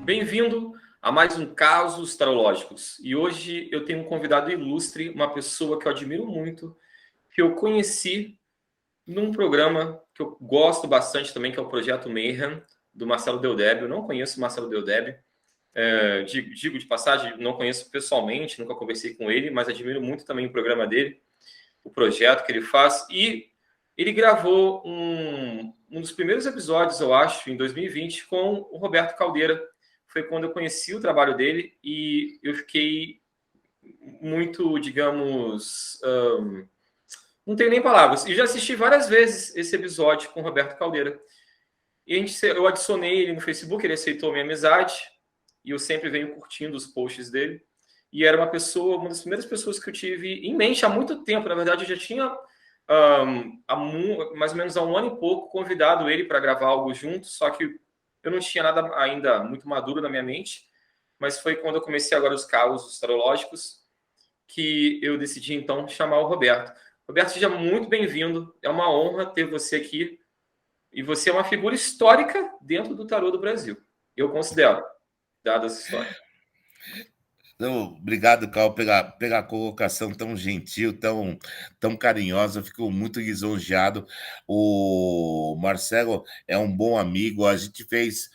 Bem-vindo a mais um Casos Tarológicos. E hoje eu tenho um convidado ilustre, uma pessoa que eu admiro muito, que eu conheci num programa que eu gosto bastante também, que é o Projeto Mayhem, do Marcelo Deldébio. Eu não conheço o Marcelo Deldébio, digo de passagem, não conheço pessoalmente, nunca conversei com ele, mas admiro muito também o programa dele, o projeto que ele faz. E ele gravou um dos primeiros episódios, eu acho, em 2020, com o Roberto Caldeira. Foi quando eu conheci o trabalho dele e eu fiquei muito, digamos, não tenho nem palavras. E já assisti várias vezes esse episódio com o Roberto Caldeira. E eu adicionei ele no Facebook, ele aceitou a minha amizade e eu sempre venho curtindo os posts dele. E era uma das primeiras pessoas que eu tive em mente há muito tempo. Na verdade, eu já tinha, mais ou menos há um ano e pouco, convidado ele para gravar algo junto, só que eu não tinha nada ainda muito maduro na minha mente. Mas foi quando eu comecei agora os causos astrológicos que eu decidi, então, chamar o Roberto. Roberto, seja muito bem-vindo. É uma honra ter você aqui. E você é uma figura histórica dentro do tarô do Brasil. Eu considero, dada essa história. Então, obrigado, Carl, pela colocação tão gentil, tão carinhosa. Eu fico muito lisonjeado. O Marcelo é um bom amigo. A gente fez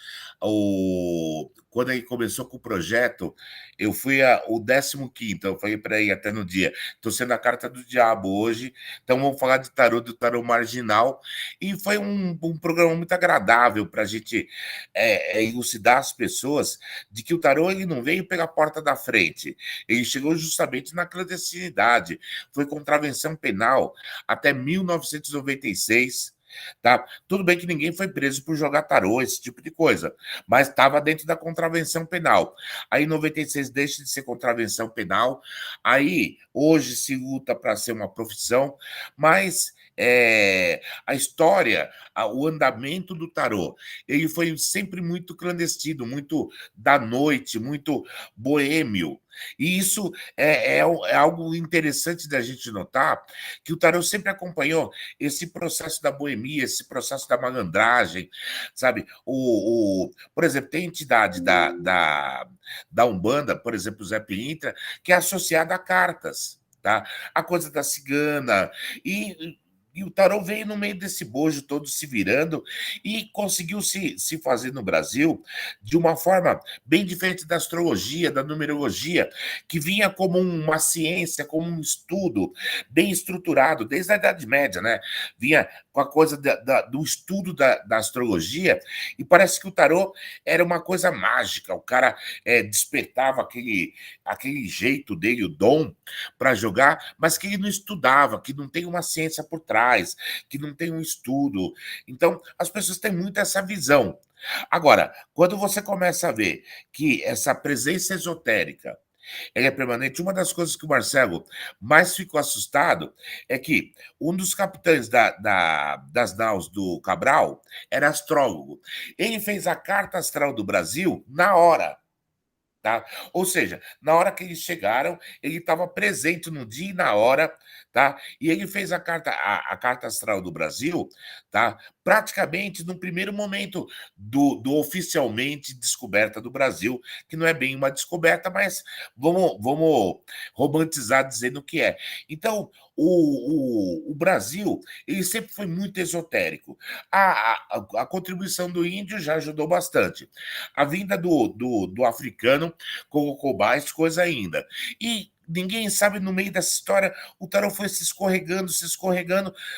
quando ele começou com o projeto, eu fui o 15º. Eu falei para ele até no dia: estou sendo a carta do diabo hoje, então vamos falar de tarô, do tarô marginal. E foi um programa muito agradável para a gente elucidar as pessoas de que o tarô ele não veio pela porta da frente, ele chegou justamente na clandestinidade, foi contravenção penal até 1996. Tá? Tudo bem que ninguém foi preso por jogar tarô, esse tipo de coisa, mas estava dentro da contravenção penal. Aí, em 96, deixa de ser contravenção penal. Aí, hoje, se luta para ser uma profissão, mas a história, o andamento do tarô, ele foi sempre muito clandestino, muito da noite, muito boêmio. E isso é algo interessante da gente notar, que o tarô sempre acompanhou esse processo da boemia, esse processo da malandragem, sabe? Por exemplo, tem entidade da Umbanda, por exemplo, o Zé Pilintra, que é associada a cartas. Tá? A coisa da cigana, e o tarô veio no meio desse bojo todo se virando e conseguiu se fazer no Brasil de uma forma bem diferente da astrologia, da numerologia, que vinha como uma ciência, como um estudo bem estruturado, desde a Idade Média, né? Vinha com a coisa do estudo da astrologia, e parece que o tarô era uma coisa mágica. O cara despertava aquele jeito dele, o dom, para jogar, mas que ele não estudava, que não tem uma ciência por trás, que não tem um estudo. Então, as pessoas têm muito essa visão. Agora, quando você começa a ver que essa presença esotérica ela é permanente, uma das coisas que o Marcelo mais ficou assustado é que um dos capitães das naus do Cabral era astrólogo. Ele fez a carta astral do Brasil na hora. Tá? Ou seja, na hora que eles chegaram, ele estava presente no dia e na hora, tá? E ele fez a carta astral do Brasil, tá? Praticamente no primeiro momento do oficialmente descoberta do Brasil, que não é bem uma descoberta, mas vamos romantizar dizendo que é. Então, o Brasil, ele sempre foi muito esotérico. A contribuição do índio já ajudou bastante. A vinda do africano colocou mais coisa ainda. E ninguém sabe, no meio dessa história, o tarô foi se escorregando,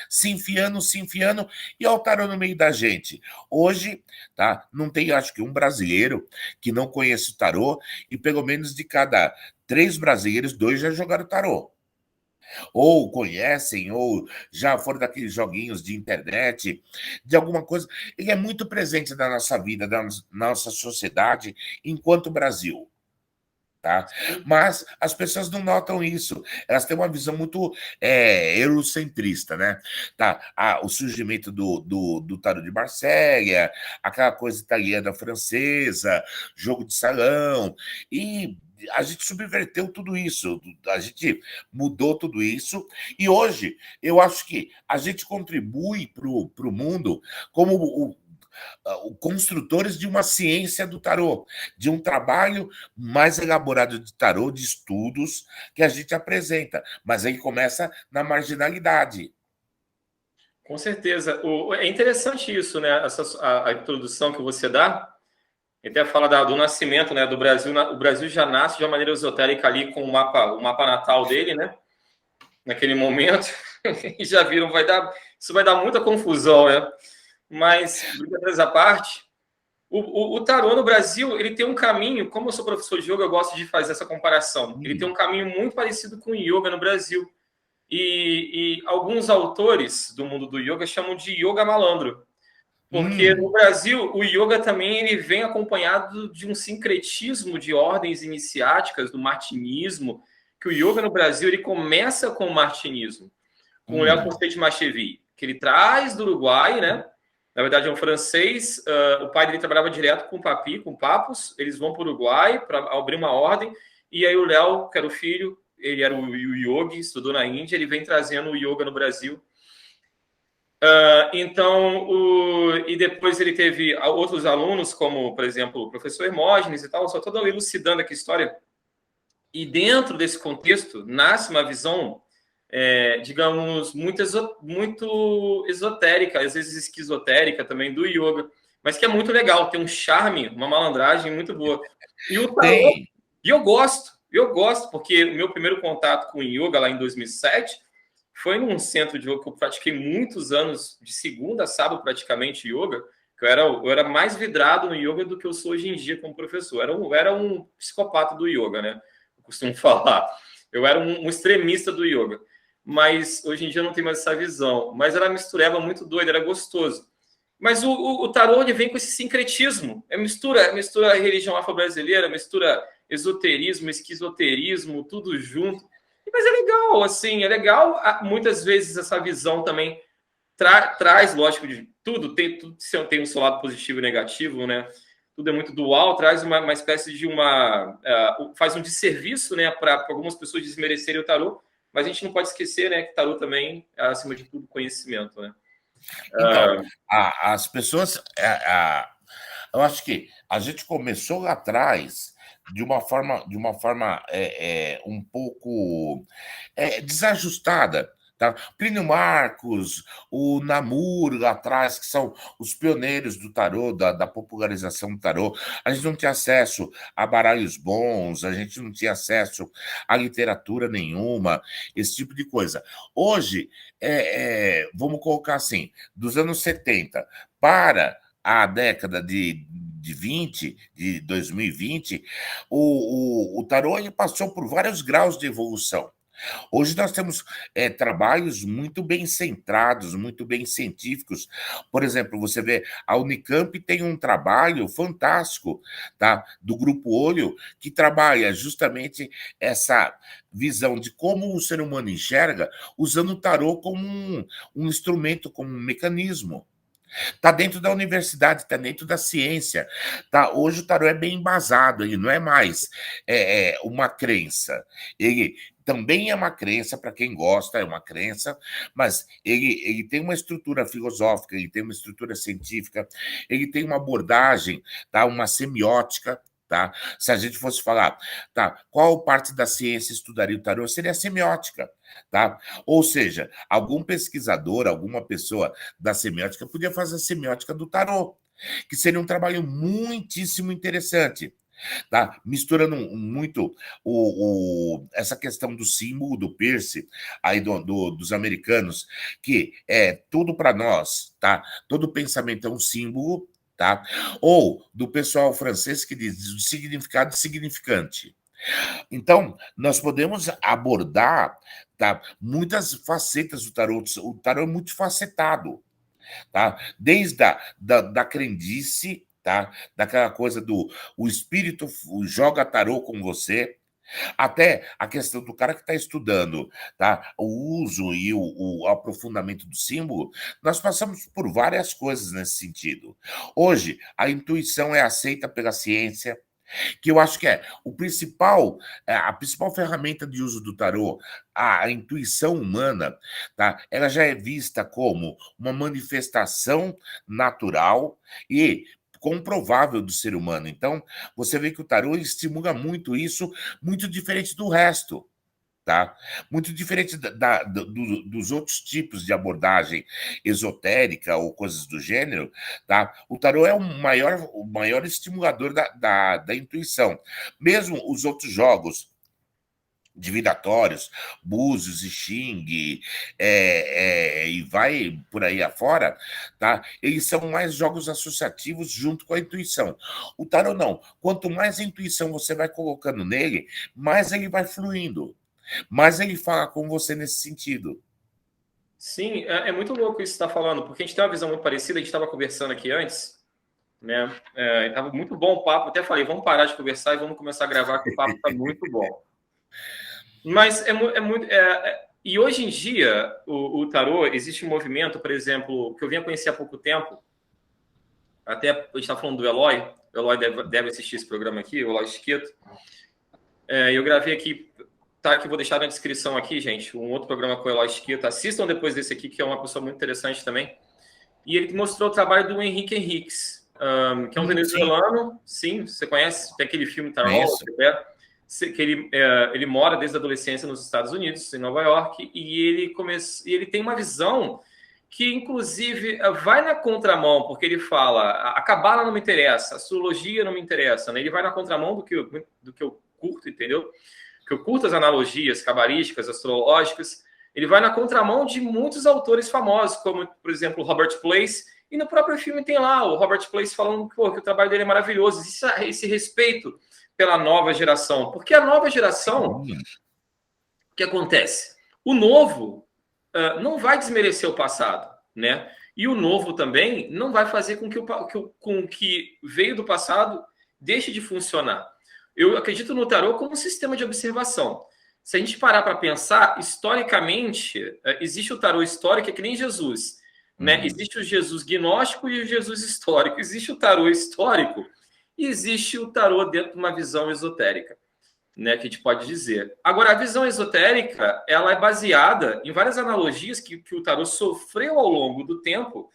se enfiando, e olha o tarô no meio da gente. Hoje, tá, não tem, acho que um brasileiro que não conheça o tarô, e pelo menos de cada 3 brasileiros, 2 já jogaram tarô. Ou conhecem, ou já foram daqueles joguinhos de internet, de alguma coisa. Ele é muito presente na nossa vida, na nossa sociedade, enquanto Brasil. Tá? Mas as pessoas não notam isso. Elas têm uma visão muito eurocentrista, né? Tá? O surgimento do tarô de Marselha, aquela coisa italiana, francesa, jogo de salão, e a gente subverteu tudo isso, a gente mudou tudo isso, e hoje eu acho que a gente contribui para o mundo como construtores de uma ciência do tarô, de um trabalho mais elaborado de tarô, de estudos que a gente apresenta. Mas aí começa na marginalidade. Com certeza. É interessante isso, né? A introdução que você dá. Até fala do nascimento, né, do Brasil. O Brasil já nasce de uma maneira esotérica ali com o mapa natal dele, né? Naquele momento. E já viram, isso vai dar muita confusão, né? Mas, brincadeiras à parte, o tarô no Brasil, ele tem um caminho, como eu sou professor de yoga, eu gosto de fazer essa comparação. Ele tem um caminho muito parecido com o yoga no Brasil. E alguns autores do mundo do yoga chamam de yoga malandro. Porque no Brasil, o yoga também ele vem acompanhado de um sincretismo de ordens iniciáticas, do martinismo, que o yoga no Brasil ele começa com o martinismo, com o Léo Constante Machevi, que ele traz do Uruguai, né? Na verdade, é um francês. O pai dele trabalhava direto com o Papi, com Papos. Eles vão para o Uruguai para abrir uma ordem. E aí o Léo, que era o filho, ele era o yogi, estudou na Índia, ele vem trazendo o yoga no Brasil. E depois ele teve outros alunos, como, por exemplo, o professor Hermógenes e tal. Só estou elucidando aqui a história. E dentro desse contexto, nasce uma visão digamos, muito esotérica, às vezes esquizotérica também do yoga, mas que é muito legal, tem um charme, uma malandragem muito boa. E o tarô, eu gosto, porque o meu primeiro contato com o yoga lá em 2007 foi num centro de yoga que eu pratiquei muitos anos, de segunda a sábado praticamente yoga, que eu era mais vidrado no yoga do que eu sou hoje em dia como professor. Eu era um psicopata do yoga, né? Eu costumo falar. Eu era um extremista do yoga. Mas hoje em dia eu não tenho mais essa visão. Mas era mistureba muito doida, era gostoso. Mas o tarô ele vem com esse sincretismo. Mistura a religião afro-brasileira, mistura esoterismo, esquizoterismo, tudo junto. Mas é legal, assim, é legal. Muitas vezes essa visão também traz, lógico, de tudo tem um seu lado positivo e negativo, né? Tudo é muito dual, traz uma espécie de faz um desserviço, né, para algumas pessoas desmerecerem o tarô. Mas a gente não pode esquecer, né, que tarô também é, acima de tudo, conhecimento, né? Então, as pessoas... eu acho que a gente começou lá atrás de uma forma um pouco desajustada. Tá? Plínio Marcos, o Namur lá atrás, que são os pioneiros do tarô, da popularização do tarô. A gente não tinha acesso a baralhos bons, a gente não tinha acesso a literatura nenhuma, esse tipo de coisa. Hoje, vamos colocar assim, dos anos 70 para a década de 2020, o tarô ele passou por vários graus de evolução. Hoje nós temos trabalhos muito bem centrados, muito bem científicos. Por exemplo, você vê, a Unicamp tem um trabalho fantástico, tá, do Grupo Olho, que trabalha justamente essa visão de como o ser humano enxerga, usando o tarô como um instrumento, como um mecanismo. Está dentro da universidade, está dentro da ciência. Tá? Hoje o tarô é bem embasado, ele não é mais uma crença. Ele também é uma crença, para quem gosta, é uma crença, mas ele tem uma estrutura filosófica, ele tem uma estrutura científica, ele tem uma abordagem, tá? Uma semiótica. Tá? Se a gente fosse falar, tá, qual parte da ciência estudaria o tarô, seria a semiótica. Tá? Ou seja, algum pesquisador, alguma pessoa da semiótica podia fazer a semiótica do tarô, que seria um trabalho muitíssimo interessante. Tá? Misturando muito essa questão do símbolo, do Peirce, aí dos americanos, que é tudo para nós, tá? Todo pensamento é um símbolo, tá? Ou do pessoal francês que diz o significado significante. Então, nós podemos abordar, tá, muitas facetas do tarô. O tarô é multifacetado, tá? Desde da crendice, tá? Daquela coisa do o espírito joga tarô com você, até a questão do cara que está estudando, tá? O uso e o aprofundamento do símbolo. Nós passamos por várias coisas nesse sentido. Hoje, a intuição é aceita pela ciência, que eu acho que é a principal ferramenta de uso do tarô, a intuição humana, tá? Ela já é vista como uma manifestação natural e comprovável do ser humano. Então, você vê que o tarô estimula muito isso, muito diferente do resto. Tá? Muito diferente dos outros tipos de abordagem esotérica ou coisas do gênero, tá? O tarô é o maior estimulador da intuição. Mesmo os outros jogos divinatórios, Búzios e Xing, e vai por aí afora, tá? Eles são mais jogos associativos junto com a intuição. O tarô não. Quanto mais intuição você vai colocando nele, mais ele vai fluindo. Mas ele fala com você nesse sentido. Sim, é muito louco isso que você está falando, porque a gente tem uma visão muito parecida, a gente estava conversando aqui antes, né? Estava muito bom o papo, até falei, vamos parar de conversar e vamos começar a gravar, que o papo está muito bom. Mas é muito. E hoje em dia, o tarô, existe um movimento, por exemplo, que eu vim a conhecer há pouco tempo, até a gente está falando do Eloy, o Eloy deve assistir esse programa aqui, o Eloy Esqueto. Eu gravei aqui, tá? Que vou deixar na descrição aqui, gente, um outro programa com o Eloy Esqueto. Assistam depois desse aqui, que é uma pessoa muito interessante também. E ele mostrou o trabalho do Henrique Henriques, que é um venezuelano. Sim, você conhece? Tem aquele filme Tarot, que ele mora desde a adolescência nos Estados Unidos, em Nova York, e ele tem uma visão que, inclusive, vai na contramão, porque ele fala, a cabala não me interessa, a astrologia não me interessa, né? Ele vai na contramão do que eu curto, entendeu? Que eu curto as analogias cabalísticas, astrológicas. Ele vai na contramão de muitos autores famosos, como, por exemplo, Robert Place, e no próprio filme tem lá o Robert Place falando que o trabalho dele é maravilhoso. Existe esse respeito pela nova geração, porque a nova geração, o que acontece? O novo não vai desmerecer o passado, né? E o novo também não vai fazer com que veio do passado deixe de funcionar. Eu acredito no tarô como um sistema de observação. Se a gente parar para pensar, historicamente, existe o tarô histórico, é que nem Jesus. Né? Existe o Jesus gnóstico e o Jesus histórico. Existe o tarô histórico e existe o tarô dentro de uma visão esotérica, né, que a gente pode dizer. Agora, a visão esotérica, ela é baseada em várias analogias que o tarô sofreu ao longo do tempo,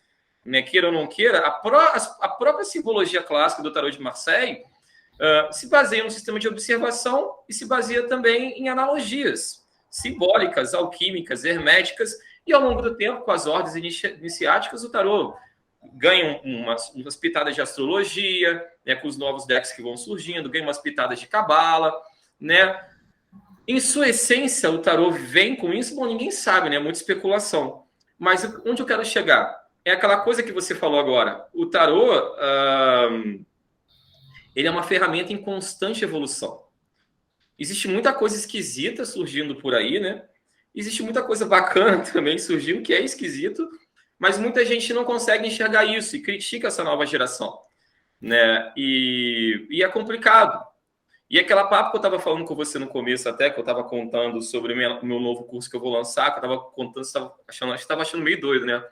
né, queira ou não queira. A própria simbologia clássica do tarô de Marseille se baseia no sistema de observação e se baseia também em analogias simbólicas, alquímicas, herméticas, e ao longo do tempo, com as ordens iniciáticas, o tarô ganha umas pitadas de astrologia, né, com os novos decks que vão surgindo, ganha umas pitadas de cabala, né? Em sua essência, o tarô vem com isso, bom, ninguém sabe, né? Muita especulação. Mas onde eu quero chegar? É aquela coisa que você falou agora. O tarô, ele é uma ferramenta em constante evolução. Existe muita coisa esquisita surgindo por aí, né? Existe muita coisa bacana também surgindo, que é esquisito, mas muita gente não consegue enxergar isso e critica essa nova geração, né? E é complicado. E aquela papo que eu estava falando com você no começo, até que eu estava contando sobre o meu novo curso que eu vou lançar, que eu estava contando, você estava achando meio doido, né?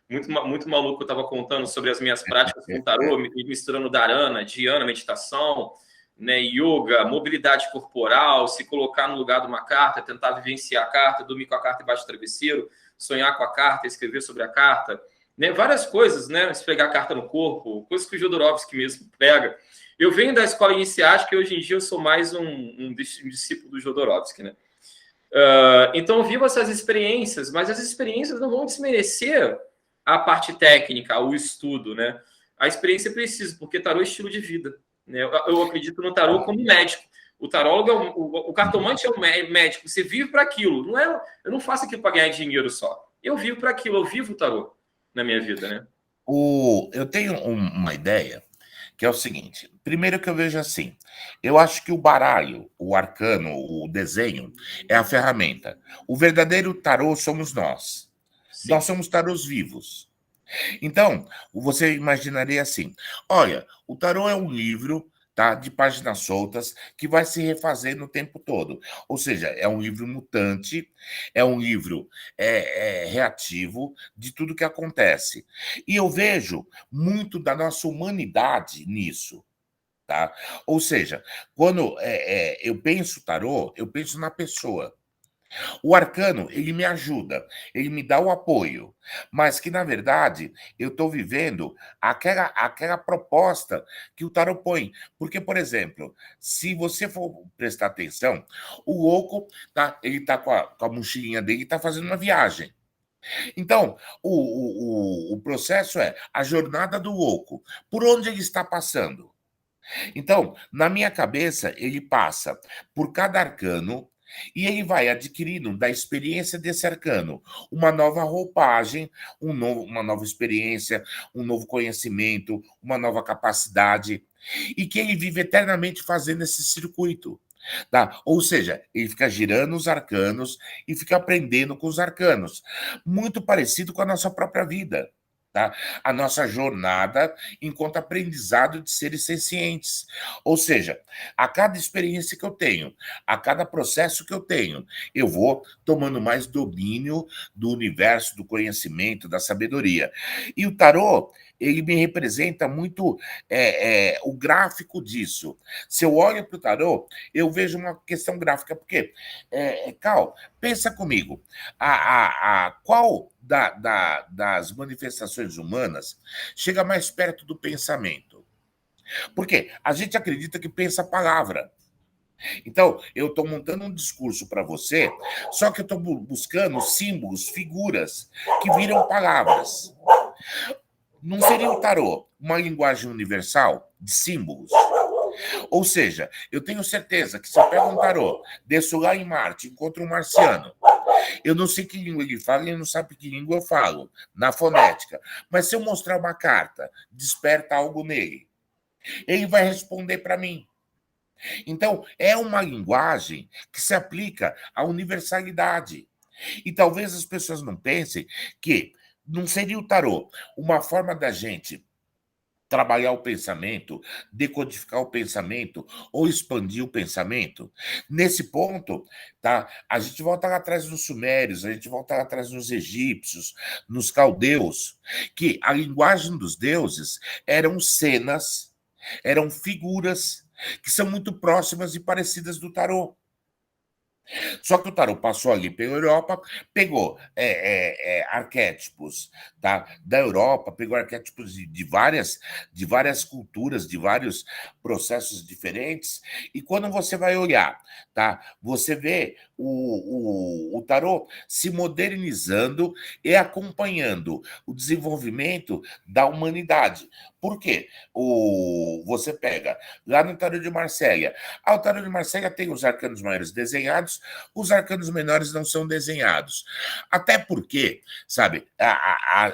Muito maluco, eu estava contando sobre as minhas práticas com tarô, misturando dharana, dhyana, meditação, né, yoga, mobilidade corporal, se colocar no lugar de uma carta, tentar vivenciar a carta, dormir com a carta embaixo do travesseiro, sonhar com a carta, escrever sobre a carta, né? Várias coisas, né? Esfregar a carta no corpo, coisas que o Jodorowsky mesmo prega. Eu venho da escola iniciática e hoje em dia eu sou mais um discípulo do Jodorowsky, né? Então eu vivo essas experiências, mas as experiências não vão desmerecer a parte técnica, o estudo, né? A experiência precisa, porque tarô é estilo de vida, né? Eu acredito no tarô como médico. O tarólogo, o cartomante é um médico. Você vive para aquilo. Não é, eu não faço aquilo para ganhar dinheiro só. Eu vivo para aquilo, eu vivo o tarô na minha vida, né? Eu tenho uma ideia que é o seguinte. Primeiro que eu vejo assim, eu acho que o baralho, o arcano, o desenho é a ferramenta. O verdadeiro tarô somos nós. Sim. Nós somos tarôs vivos. Então, você imaginaria assim: olha, o tarô é um livro, tá, de páginas soltas que vai se refazendo o tempo todo. Ou seja, é um livro mutante, é um livro reativo de tudo que acontece. E eu vejo muito da nossa humanidade nisso. tá? Ou seja, quando eu penso tarô, eu penso na pessoa. O arcano, ele me ajuda, ele me dá o apoio, mas que, na verdade, eu estou vivendo aquela proposta que o tarot põe. Porque, por exemplo, se você for prestar atenção, o louco, tá, ele está com a mochilinha dele e está fazendo uma viagem. Então, o processo é a jornada do louco. Por onde ele está passando? Então, na minha cabeça, ele passa por cada arcano e ele vai adquirindo da experiência desse arcano uma nova roupagem, uma nova experiência, um novo conhecimento, uma nova capacidade, e que ele vive eternamente fazendo esse circuito. Tá? Ou seja, ele fica girando os arcanos e fica aprendendo com os arcanos. Muito parecido com a nossa própria vida. Tá? A nossa jornada enquanto aprendizado de seres sencientes. Ou seja, a cada experiência que eu tenho, a cada processo que eu tenho, eu vou tomando mais domínio do universo, do conhecimento, da sabedoria. E o tarô, ele me representa muito o gráfico disso. Se eu olho para o tarô, eu vejo uma questão gráfica, porque, Cal, pensa comigo, qual das manifestações humanas chega mais perto do pensamento? Porque a gente acredita que pensa a palavra. Então, eu estou montando um discurso para você, só que eu estou buscando símbolos, figuras que viram palavras. Não seria o tarô uma linguagem universal de símbolos? Ou seja, eu tenho certeza que se eu pego um tarô, desço lá em Marte, encontro um marciano, eu não sei que língua ele fala, ele não sabe que língua eu falo, na fonética. Mas se eu mostrar uma carta, desperta algo nele, ele vai responder para mim. Então, é uma linguagem que se aplica à universalidade. E talvez as pessoas não pensem que não seria o tarô uma forma da gente trabalhar o pensamento, decodificar o pensamento ou expandir o pensamento. Nesse ponto, tá? A gente volta lá atrás nos sumérios, a gente volta lá atrás nos egípcios, nos caldeus, que a linguagem dos deuses eram cenas, eram figuras que são muito próximas e parecidas do tarô. Só que o tarô passou ali pela Europa, pegou arquétipos da Europa, pegou arquétipos de várias culturas, de vários processos diferentes, e quando você vai olhar, tá, você vê o tarô se modernizando e acompanhando o desenvolvimento da humanidade. Por quê? Você pega lá no tarô de Marselha. O tarô de Marselha tem os arcanos maiores desenhados, os arcanos menores não são desenhados. Até porque, sabe,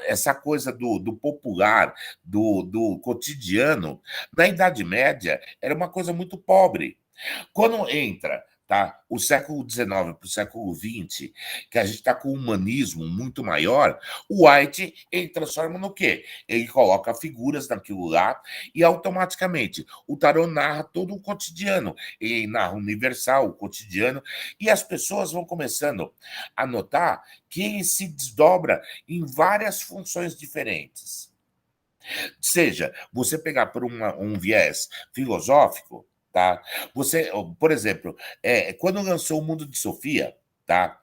essa coisa do popular, do cotidiano, na Idade Média, era uma coisa muito pobre. Quando entra, tá, o século XIX para o século XX, que a gente está com um humanismo muito maior, o White, ele transforma no quê? Ele coloca figuras naquilo lá e automaticamente o tarô narra todo o cotidiano. Ele narra o universal, o cotidiano, e as pessoas vão começando a notar que ele se desdobra em várias funções diferentes. Seja você pegar por um viés filosófico, tá? Você, por exemplo, quando lançou o Mundo de Sofia, tá?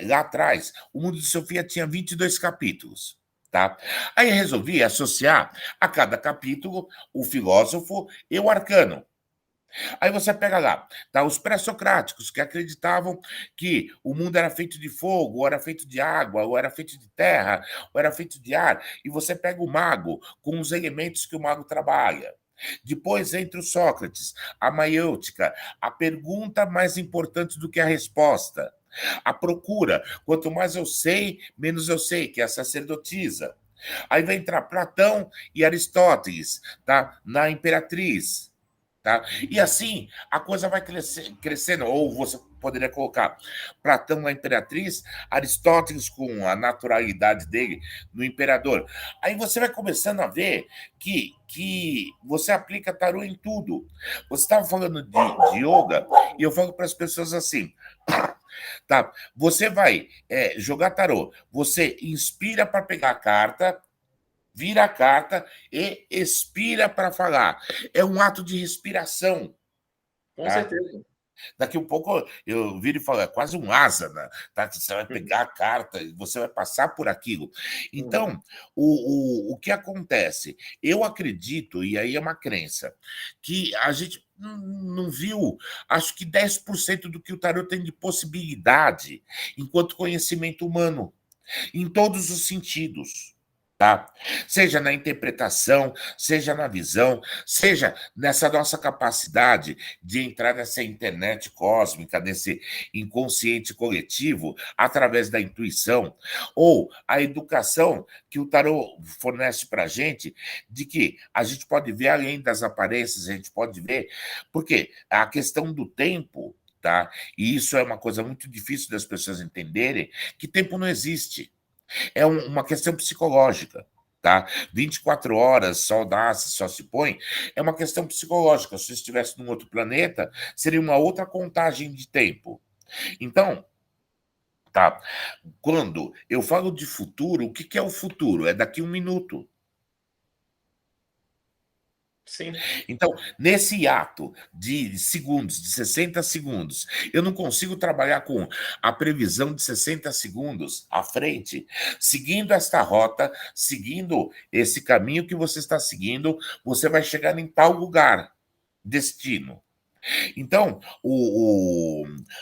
Lá atrás, o Mundo de Sofia tinha 22 capítulos. Tá? Aí resolvi associar a cada capítulo o filósofo e o arcano. Aí você pega lá, tá? Os pré-socráticos que acreditavam que o mundo era feito de fogo, ou era feito de água, ou era feito de terra, ou era feito de ar, e você pega o mago com os elementos que o mago trabalha. Depois entra o Sócrates, a maiêutica, a pergunta mais importante do que a resposta. A procura, quanto mais eu sei, menos eu sei, que é a sacerdotisa. Aí vai entrar Platão e Aristóteles, tá? Na Imperatriz. Tá? E assim a coisa vai crescendo, ou você poderia colocar Platão na Imperatriz, Aristóteles com a naturalidade dele no Imperador. Aí você vai começando a ver que você aplica tarô em tudo. Você estava falando de yoga, e eu falo para as pessoas assim, tá? Você vai jogar tarô, você inspira para pegar a carta, vira a carta e expira para falar. É um ato de respiração, Com tá? certeza. Daqui um pouco eu viro e falo, é quase um asana, tá? Você vai Uhum, pegar a carta e você vai passar por aquilo. uhum. Então, o que acontece? Eu acredito, e aí é uma crença, que a gente não viu, acho que 10% do que o tarot tem de possibilidade enquanto conhecimento humano em todos os sentidos, tá? Seja na interpretação, seja na visão, seja nessa nossa capacidade de entrar nessa internet cósmica, nesse inconsciente coletivo, através da intuição, ou a educação que o tarot fornece para a gente, de que a gente pode ver além das aparências, a gente pode ver, porque a questão do tempo, tá? E isso é uma coisa muito difícil das pessoas entenderem, que tempo não existe. É uma questão psicológica, tá? 24 horas, sol nasce, sol se põe, é uma questão psicológica. Se eu estivesse num outro planeta, seria uma outra contagem de tempo. Então, tá, quando eu falo de futuro, o que que é o futuro? É daqui 1 minuto. Sim. Então, nesse ato de segundos, de 60 segundos, eu não consigo trabalhar com a previsão de 60 segundos à frente, seguindo esta rota, seguindo esse caminho que você está seguindo, você vai chegar em tal lugar, destino. Então,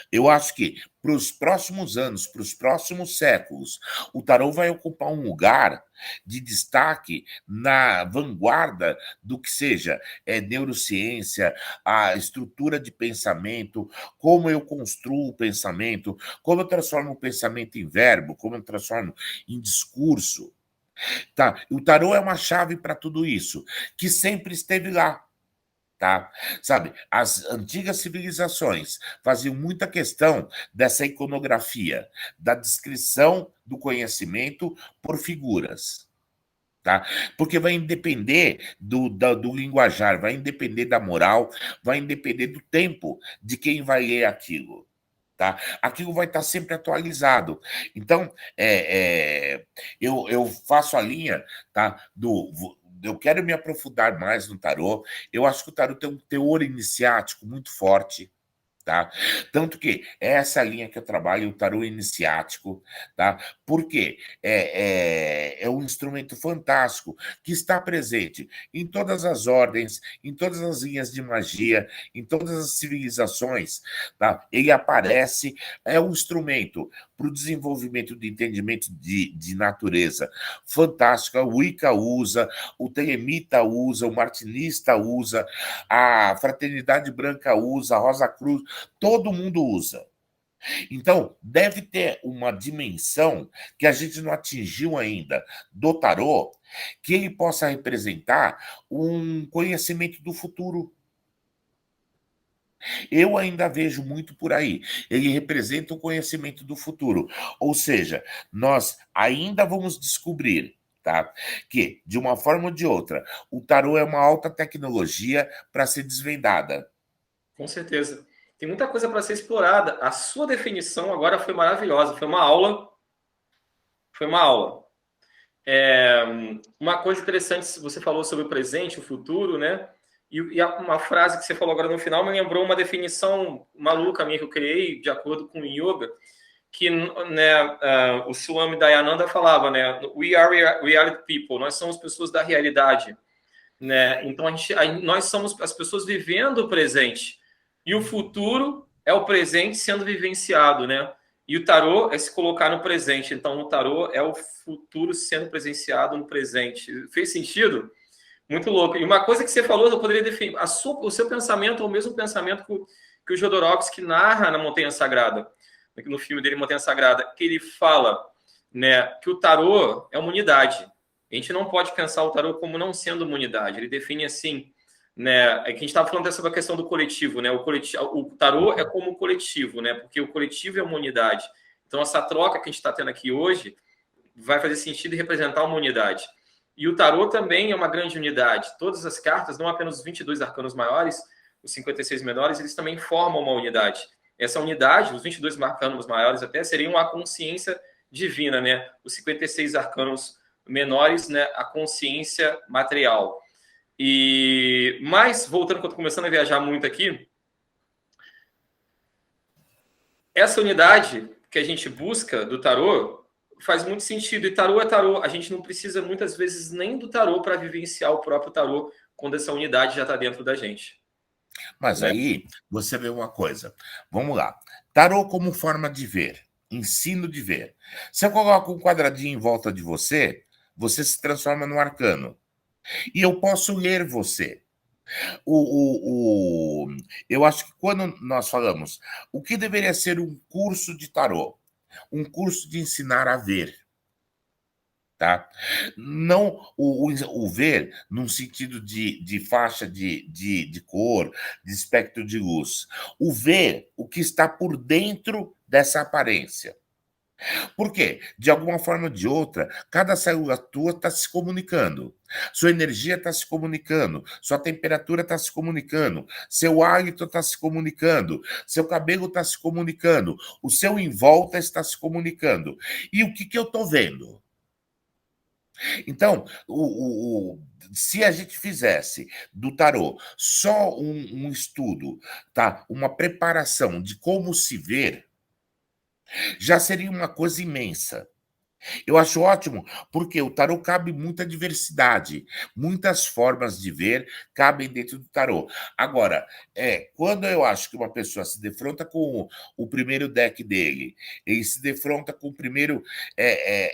eu acho que para os próximos anos, para os próximos séculos, o tarô vai ocupar um lugar de destaque na vanguarda do que seja neurociência, a estrutura de pensamento, como eu construo o pensamento, como eu transformo o pensamento em verbo, como eu transformo em discurso. Tá? O tarô é uma chave para tudo isso, que sempre esteve lá. Tá? Sabe, as antigas civilizações faziam muita questão dessa iconografia, da descrição do conhecimento por figuras, tá? Porque vai depender do linguajar, vai depender da moral, vai depender do tempo de quem vai ler aquilo. Tá? Aquilo vai estar sempre atualizado. Então, eu faço a linha, tá? Eu quero me aprofundar mais no tarô. Eu acho que o tarô tem um teor iniciático muito forte. Tá? Tanto que é essa linha que eu trabalho, o tarô iniciático, tá? Porque é um instrumento fantástico que está presente em todas as ordens, em todas as linhas de magia, em todas as civilizações, tá? Ele aparece, é um instrumento para o desenvolvimento de entendimento de natureza fantástica. O Wicca usa, o Telemita usa, o Martinista usa, a Fraternidade Branca usa, a Rosa Cruz, todo mundo usa. Então, deve ter uma dimensão que a gente não atingiu ainda do tarô, que ele possa representar um conhecimento do futuro. Eu ainda vejo muito por aí. Ele representa o conhecimento do futuro. Ou seja, nós ainda vamos descobrir, tá, que, de uma forma ou de outra, o tarô é uma alta tecnologia para ser desvendada. Com certeza. Tem muita coisa para ser explorada. A sua definição agora foi maravilhosa. Foi uma aula. Foi uma aula. É, uma coisa interessante, você falou sobre o presente, o futuro, né? E uma frase que você falou agora no final me lembrou uma definição maluca minha que eu criei de acordo com o yoga, que né, o Swami Dayananda falava, né? We are reality people. Nós somos pessoas da realidade, né? Então nós somos as pessoas vivendo o presente e o futuro é o presente sendo vivenciado, né? E o tarô é se colocar no presente. Então o tarô é o futuro sendo presenciado no presente. Fez sentido? Muito louco. E uma coisa que você falou, eu poderia definir. O seu pensamento é o mesmo pensamento que o Jodorowsky narra na Montanha Sagrada, no filme dele Montanha Sagrada, que ele fala, né, que o tarô é uma unidade. A gente não pode pensar o tarô como não sendo uma unidade. Ele define assim, né, é que a gente estava falando sobre a questão do coletivo, né? O tarô é como um coletivo, né? Porque o coletivo é uma unidade. Então essa troca que a gente está tendo aqui hoje vai fazer sentido e representar uma unidade. E o tarô também é uma grande unidade. Todas as cartas, não apenas os 22 arcanos maiores, os 56 menores, eles também formam uma unidade. Essa unidade, os 22 arcanos maiores até, seriam a consciência divina, né? Os 56 arcanos menores, né, a consciência material. Mas, voltando, que eu estou começando a viajar muito aqui, essa unidade que a gente busca do tarô faz muito sentido. E tarô é tarô. A gente não precisa, muitas vezes, nem do tarô para vivenciar o próprio tarô quando essa unidade já está dentro da gente. Mas Né? aí você vê uma coisa. Vamos lá. Tarô como forma de ver, ensino de ver. Se eu coloco um quadradinho em volta de você, você se transforma num arcano. E eu posso ler você. Eu acho que quando nós falamos o que deveria ser um curso de tarô, um curso de ensinar a ver, tá? Não o ver num sentido de faixa de cor, de espectro de luz. O ver o que está por dentro dessa aparência. Por quê? De alguma forma ou de outra, cada célula tua está se comunicando. Sua energia está se comunicando, sua temperatura está se comunicando, seu hálito está se comunicando, seu cabelo está se comunicando, o seu em volta está se comunicando. E o que eu estou vendo? Então, se a gente fizesse do tarô só um estudo, tá? Uma preparação de como se ver, já seria uma coisa imensa. Eu acho ótimo, porque o tarô cabe muita diversidade, muitas formas de ver cabem dentro do tarô. Agora, quando eu acho que uma pessoa se defronta com o primeiro deck dele, ele se defronta com o primeiro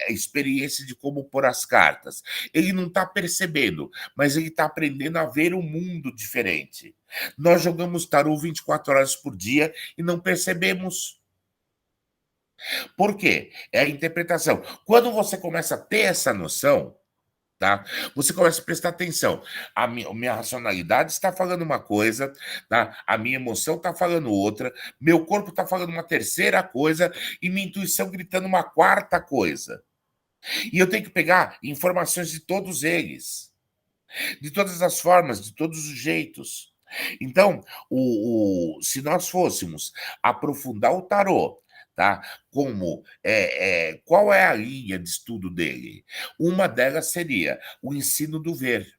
experiência de como pôr as cartas, ele não está percebendo, mas ele está aprendendo a ver um mundo diferente. Nós jogamos tarô 24 horas por dia e não percebemos. Por quê? É a interpretação. Quando você começa a ter essa noção, tá? Você começa a prestar atenção. A minha racionalidade está falando uma coisa, tá? A minha emoção está falando outra, meu corpo está falando uma terceira coisa e minha intuição gritando uma quarta coisa. E eu tenho que pegar informações de todos eles, de todas as formas, de todos os jeitos. Então, se nós fôssemos aprofundar o tarô, tá? Como qual é a linha de estudo dele? Uma delas seria o ensino do ver.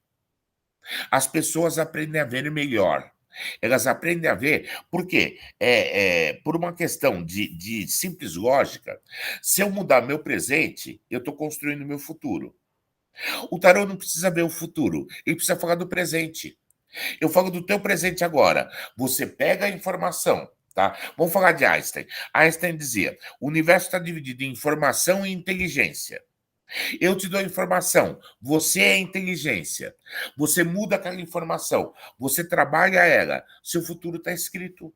As pessoas aprendem a ver melhor. Elas aprendem a ver, porque por uma questão de simples lógica, se eu mudar meu presente, eu estou construindo meu futuro. O tarô não precisa ver o futuro, ele precisa falar do presente. Eu falo do teu presente agora. Você pega a informação, tá? Vamos falar de Einstein. Einstein dizia: o universo está dividido em informação e inteligência. Eu te dou a informação, você é inteligência. Você muda aquela informação, você trabalha ela, seu futuro está escrito.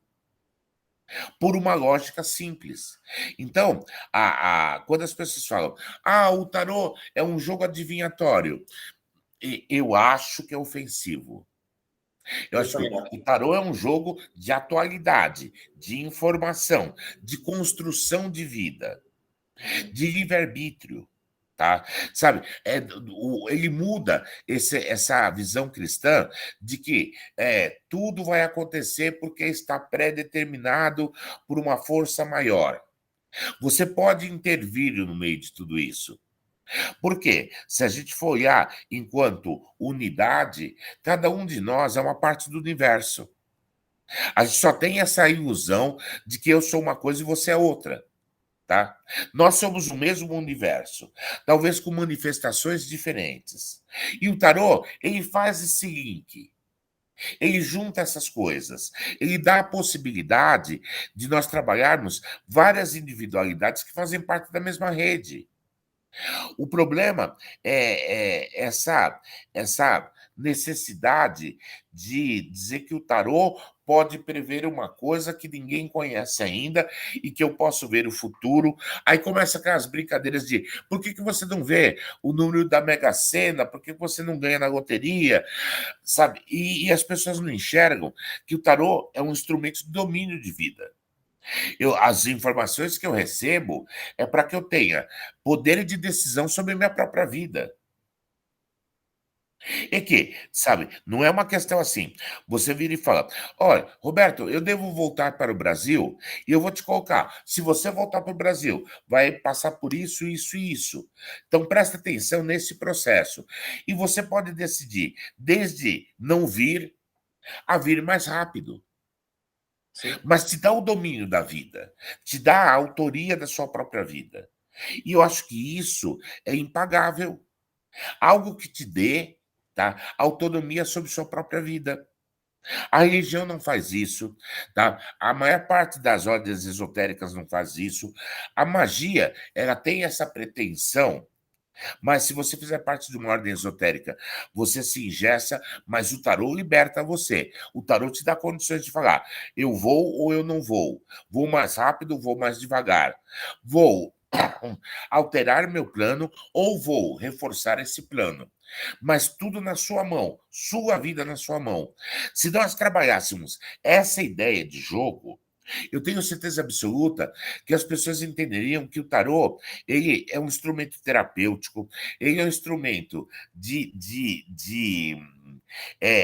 Por uma lógica simples. Então, quando as pessoas falam, o tarô é um jogo adivinhatório, eu acho que é ofensivo. Eu Eu acho que também acho. o tarô é um jogo de atualidade, de informação, de construção de vida, de livre-arbítrio, tá? Sabe, ele muda essa visão cristã de que tudo vai acontecer porque está pré-determinado por uma força maior. Você pode intervir no meio de tudo isso. Por quê? Se a gente for olhar enquanto unidade, cada um de nós é uma parte do universo. A gente só tem essa ilusão de que eu sou uma coisa e você é outra, tá? Nós somos o mesmo universo, talvez com manifestações diferentes. E o tarô, ele faz esse link. Ele junta essas coisas. Ele dá a possibilidade de nós trabalharmos várias individualidades que fazem parte da mesma rede. O problema é essa necessidade de dizer que o tarô pode prever uma coisa que ninguém conhece ainda e que eu posso ver o futuro. Aí começa aquelas brincadeiras de por que você não vê o número da Mega Sena, por que você não ganha na loteria, sabe? E as pessoas não enxergam que o tarô é um instrumento de domínio de vida. As informações que eu recebo é para que eu tenha poder de decisão sobre a minha própria vida. É que, sabe, não é uma questão assim. Você vira e fala: olha, Roberto, eu devo voltar para o Brasil e eu vou te colocar. Se você voltar para o Brasil, vai passar por isso, isso e isso. Então presta atenção nesse processo. E você pode decidir, desde não vir a vir mais rápido. Sim, Mas te dá o domínio da vida, te dá a autoria da sua própria vida. E eu acho que isso é impagável. Algo que te dê, tá, autonomia sobre sua própria vida. A religião não faz isso, tá? A maior parte das ordens esotéricas não faz isso. A magia, ela tem essa pretensão, mas se você fizer parte de uma ordem esotérica, você se ingessa, mas o tarô liberta você. O tarô te dá condições de falar: eu vou ou eu não vou. Vou mais rápido, vou mais devagar. Vou alterar meu plano ou vou reforçar esse plano. Mas tudo na sua mão, sua vida na sua mão. Se nós trabalhássemos essa ideia de jogo, eu tenho certeza absoluta que as pessoas entenderiam que o tarô, ele é um instrumento terapêutico, ele é um instrumento de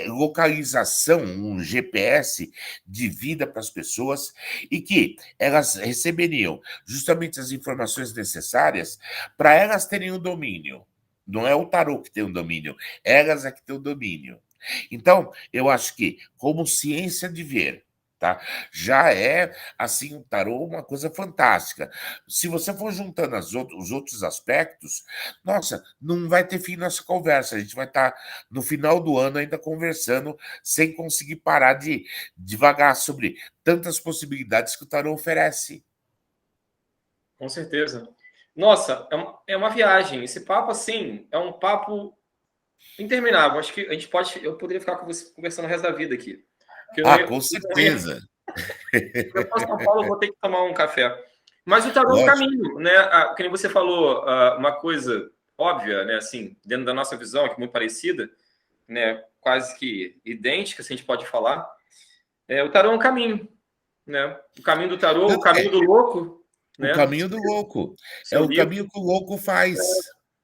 localização, um GPS de vida para as pessoas, e que elas receberiam justamente as informações necessárias para elas terem o domínio. Não é o tarô que tem o domínio, elas é que têm o domínio. Então, eu acho que, como ciência de ver, tá? Já é, assim, o tarô uma coisa fantástica. Se você for juntando os outros aspectos, nossa, não vai ter fim nossa conversa. A gente vai estar no final do ano ainda conversando sem conseguir parar de devagar sobre tantas possibilidades que o tarô oferece. com certeza. Nossa, é uma viagem. Esse papo, assim, é um papo interminável. Acho que a gente pode. Eu poderia ficar com você conversando o resto da vida aqui. Porque Ah, com certeza. depois de São Paulo, eu vou ter que tomar um café. Mas o tarô é um Lógico. caminho, né? Que nem você falou, uma coisa óbvia, né? Assim, dentro da nossa visão, que é muito parecida, né? Quase que idêntica, se a gente pode falar. O tarô é um caminho, né? O caminho do tarô, o caminho do louco, O né? caminho do louco. É Seu o livro. caminho que o louco faz.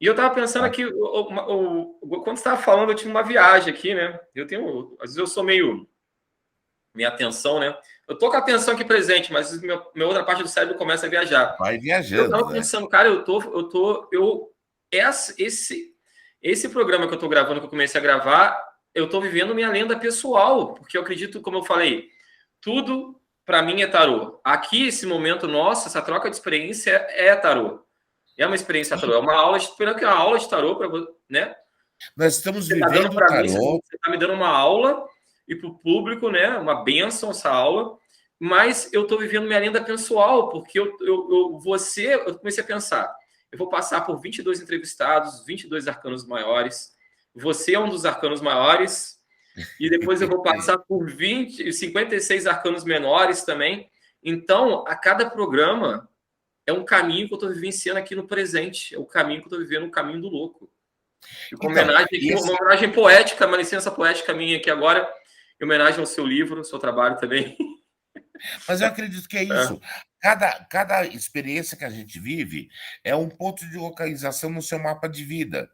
E eu estava pensando Tá? aqui, quando você estava falando, eu tive uma viagem aqui, né? Às vezes eu sou meio minha atenção, né? Eu tô com a atenção aqui presente, mas minha outra parte do cérebro começa a viajar. Vai Eu viajando, tava né? pensando, cara, esse programa que eu tô gravando, que eu comecei a gravar, eu tô vivendo minha lenda pessoal, porque eu acredito, como eu falei, tudo para mim é tarô. Aqui, esse momento nosso, essa troca de experiência é tarô. É uma experiência tarô, é uma aula, espero que é uma aula de tarô para você, né? Nós estamos Você está dando vivendo o para mim, você tarô. está me dando uma aula e para o público, né? Uma bênção essa aula, mas eu estou vivendo minha lenda pessoal, porque eu comecei a pensar, eu vou passar por 22 entrevistados, 22 arcanos maiores, você é um dos arcanos maiores, e depois eu vou passar por 56 arcanos menores também. Então, a cada programa é um caminho que eu estou vivenciando aqui no presente, é o caminho que eu estou vivendo, o caminho do louco. Fica uma Então, homenagem e aqui, uma esse, homenagem poética, uma licença poética minha aqui agora, em homenagem ao seu livro, ao seu trabalho também. mas eu acredito que é É, isso. Cada experiência que a gente vive é um ponto de localização no seu mapa de vida,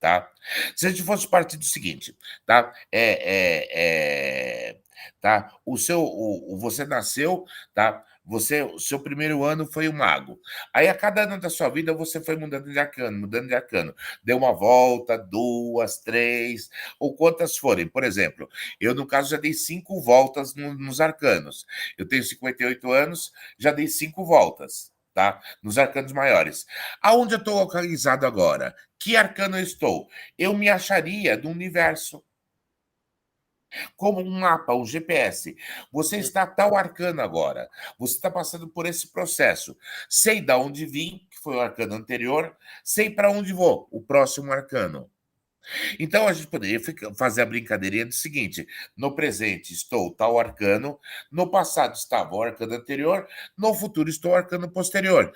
tá? Se a gente fosse partir do seguinte, tá? Tá? Você nasceu, tá? O seu primeiro ano foi um mago. Aí a cada ano da sua vida você foi mudando de arcano, mudando de arcano. Deu uma volta, duas, três, ou quantas forem. Por exemplo, eu no caso já dei 5 voltas nos arcanos. Eu tenho 58 anos, já dei 5 voltas, tá? Nos arcanos maiores. Aonde eu estou localizado agora? Que arcano eu estou? Eu me acharia do universo, como um mapa, um GPS. Você está tal arcano agora. Você está passando por esse processo. Sei de onde vim, que foi o arcano anterior, sei para onde vou, o próximo arcano. Então a gente poderia fazer a brincadeirinha do seguinte: no presente estou tal arcano, no passado estava o arcano anterior, no futuro estou o arcano posterior.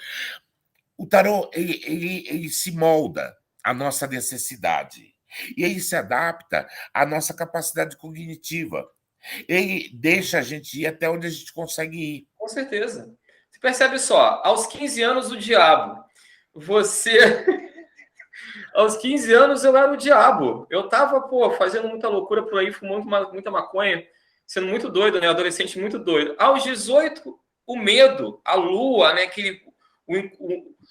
O tarô, ele se molda à nossa necessidade. E ele se adapta à nossa capacidade cognitiva. Ele deixa a gente ir até onde a gente consegue ir. com certeza. Você percebe só, aos 15 anos, o diabo. Você Aos 15 anos eu era o diabo. Eu tava, pô, fazendo muita loucura por aí, fumando muita maconha, sendo muito doido, né? Adolescente muito doido. Aos 18, o medo, a lua, né?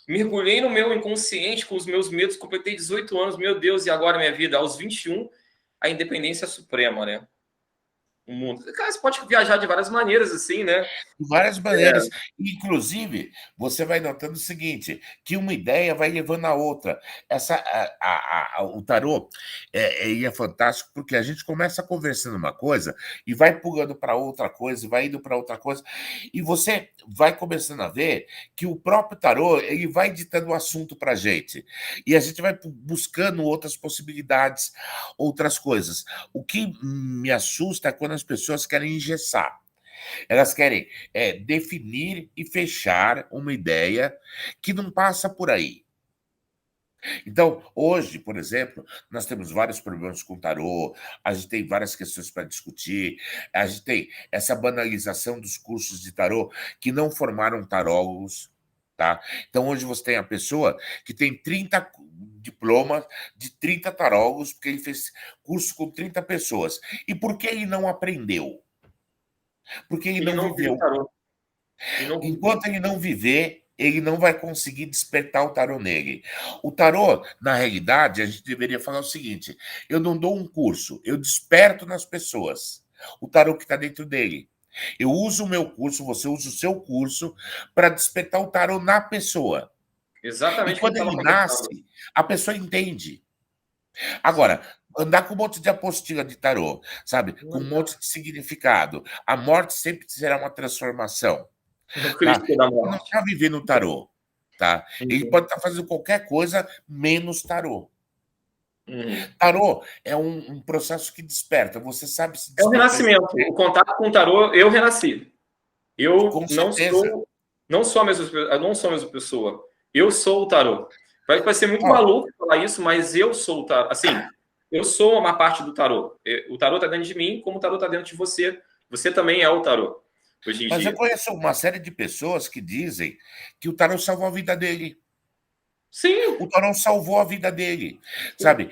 Mergulhei no meu inconsciente com os meus medos, completei 18 anos, meu Deus, e agora minha vida? Aos 21, a independência suprema, né? O mundo. Cara, você pode viajar de várias maneiras, assim, né? De várias maneiras. Inclusive, você vai notando o seguinte, que uma ideia vai levando a outra. O tarô é fantástico porque a gente começa conversando uma coisa e vai pulando para outra coisa, vai indo para outra coisa, e você vai começando a ver que o próprio tarô ele vai ditando o assunto para a gente. E a gente vai buscando outras possibilidades, outras coisas. O que me assusta é quando as pessoas querem engessar. Elas querem definir e fechar uma ideia que não passa por aí. Então, hoje, por exemplo, nós temos vários problemas com o tarô, a gente tem várias questões para discutir, a gente tem essa banalização dos cursos de tarô que não formaram tarólogos, tá? Então, hoje você tem a pessoa que tem 30 diplomas de 30 tarólogos, porque ele fez curso com 30 pessoas. E por que ele não aprendeu? Porque ele Ele não não vive o viveu. tarô. Ele não vive. Enquanto ele não viver, ele não vai conseguir despertar o tarô nele. O tarô, na realidade, a gente deveria falar o seguinte: eu não dou um curso, eu desperto nas pessoas o tarô que está dentro dele. Eu uso o meu curso, você usa o seu curso para despertar o tarô na pessoa. E Exatamente o que a quando gente estava ele nasce, conversando. a pessoa entende. Sim. Agora, andar com um monte de apostila de tarô, sabe? Com Não um dá. monte de significado. A morte sempre será uma transformação. O Tá? Cristo da Ele não morte. está vivendo o tarô, tá? Ele Uhum. pode estar fazendo qualquer coisa menos tarô. Uhum. Tarô é um processo que desperta, você sabe se É o despertar renascimento. O contato com o tarô, eu renasci. Eu com certeza. não sou a mesma pessoa. Eu sou o tarô. Vai ser muito Ó, maluco falar isso, mas eu sou o tarô. Assim, eu sou uma parte do tarô. O tarô está dentro de mim, como o tarô está dentro de você. Você também é o tarô, hoje em mas eu dia. conheço uma série de pessoas que dizem que o tarô salvou a vida dele. Sim, O tarô salvou a vida dele, sim. sabe?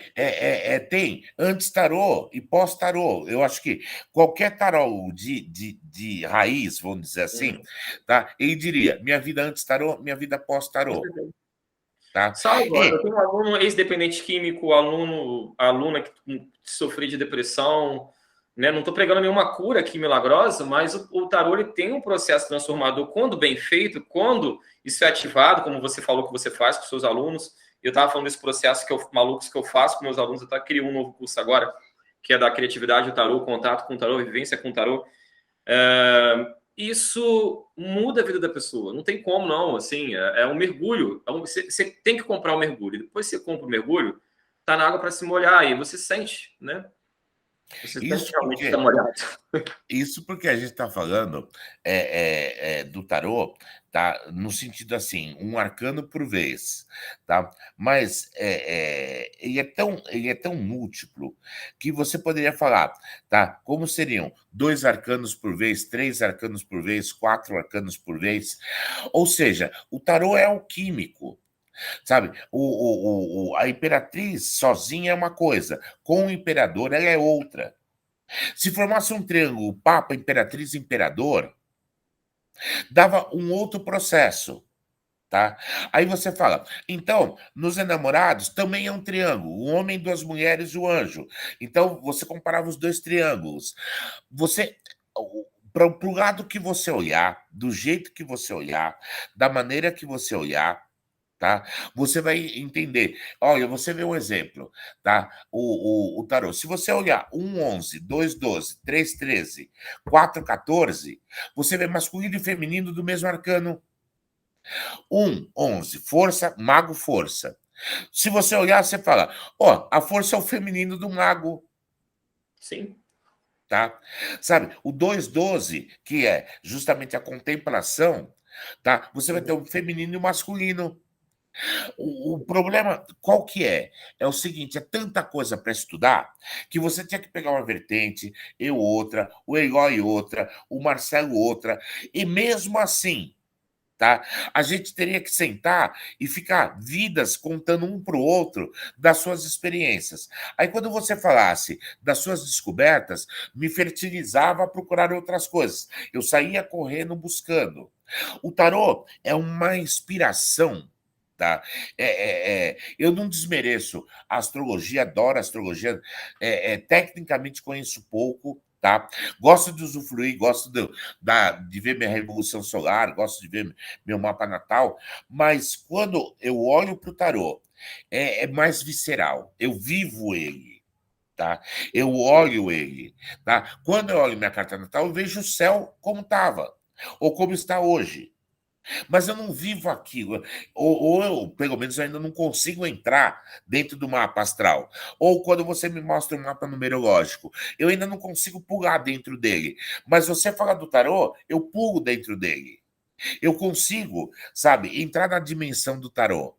Tem antes tarô e pós tarô. Eu acho que qualquer tarô de raiz, vamos dizer assim, Uhum. tá? Ele diria: minha vida antes tarô, minha vida pós Com tarô. certeza. Tá? Salva. Eu E tenho um aluno ex-dependente químico, aluna que sofreu de depressão, né? Não estou pregando nenhuma cura aqui milagrosa, mas o tarô ele tem um processo transformador quando bem feito, quando isso é ativado, como você falou que você faz com seus alunos. Eu estava falando desse processo malucos que eu faço com meus alunos, eu até criei um novo curso agora, que é da criatividade do tarô, contato com o tarô, vivência com o tarô. Isso muda a vida da pessoa. Não tem como, não. Assim, é um mergulho. Você tem que comprar o mergulho. Depois que você compra o mergulho, tá na água para se molhar e você sente, né? Você sente isso realmente que está porque molhado. Isso porque a gente está falando do tarô, tá? No sentido assim, um arcano por vez, tá? Mas ele é tão múltiplo que você poderia falar, tá? Como seriam 2 arcanos por vez, 3 arcanos por vez, 4 arcanos por vez? Ou seja, o tarô é alquímico. Sabe, a imperatriz sozinha é uma coisa, com o imperador ela é outra. Se formasse um triângulo Papa, Imperatriz, Imperador, dava um outro processo, tá? Aí você fala, então, nos enamorados também é um triângulo, o homem, duas mulheres, o anjo. Então, você comparava os 2 triângulos. Você, para o lado que você olhar, do jeito que você olhar, da maneira que você olhar, tá? Você vai entender. Olha, você vê um exemplo, tá? O tarô. Se você olhar 1, 11, 2, 12, 3, 13, 4, 14, você vê masculino e feminino do mesmo arcano. 1, 11, força, mago, força. Se você olhar, você fala, ó, a força é o feminino do mago, Sim. tá? Sabe, o 2, 12, que é justamente a contemplação, tá? Você vai ter o feminino e o masculino. O problema qual que é? É o seguinte, é tanta coisa para estudar que você tinha que pegar uma vertente, eu outra, o Eloy outra, o Marcelo outra, e mesmo assim, tá? A gente teria que sentar e ficar vidas contando um para o outro das suas experiências. Aí, quando você falasse das suas descobertas, me fertilizava a procurar outras coisas. Eu saía correndo buscando. O tarô é uma inspiração. Tá? Eu não desmereço a astrologia, adoro a astrologia, tecnicamente conheço pouco, tá? Gosto de usufruir, gosto de ver minha revolução solar, gosto de ver meu mapa natal, mas quando eu olho para o tarô, é mais visceral, eu vivo ele. Tá? Eu olho ele. Tá? Quando eu olho minha carta natal, eu vejo o céu como estava, ou como está hoje. Mas eu não vivo aquilo. Ou eu, pelo menos, ainda não consigo entrar dentro do mapa astral. Ou quando você me mostra um mapa numerológico, eu ainda não consigo pular dentro dele. Mas você fala do tarô, eu pulo dentro dele. Eu consigo, sabe, entrar na dimensão do tarô.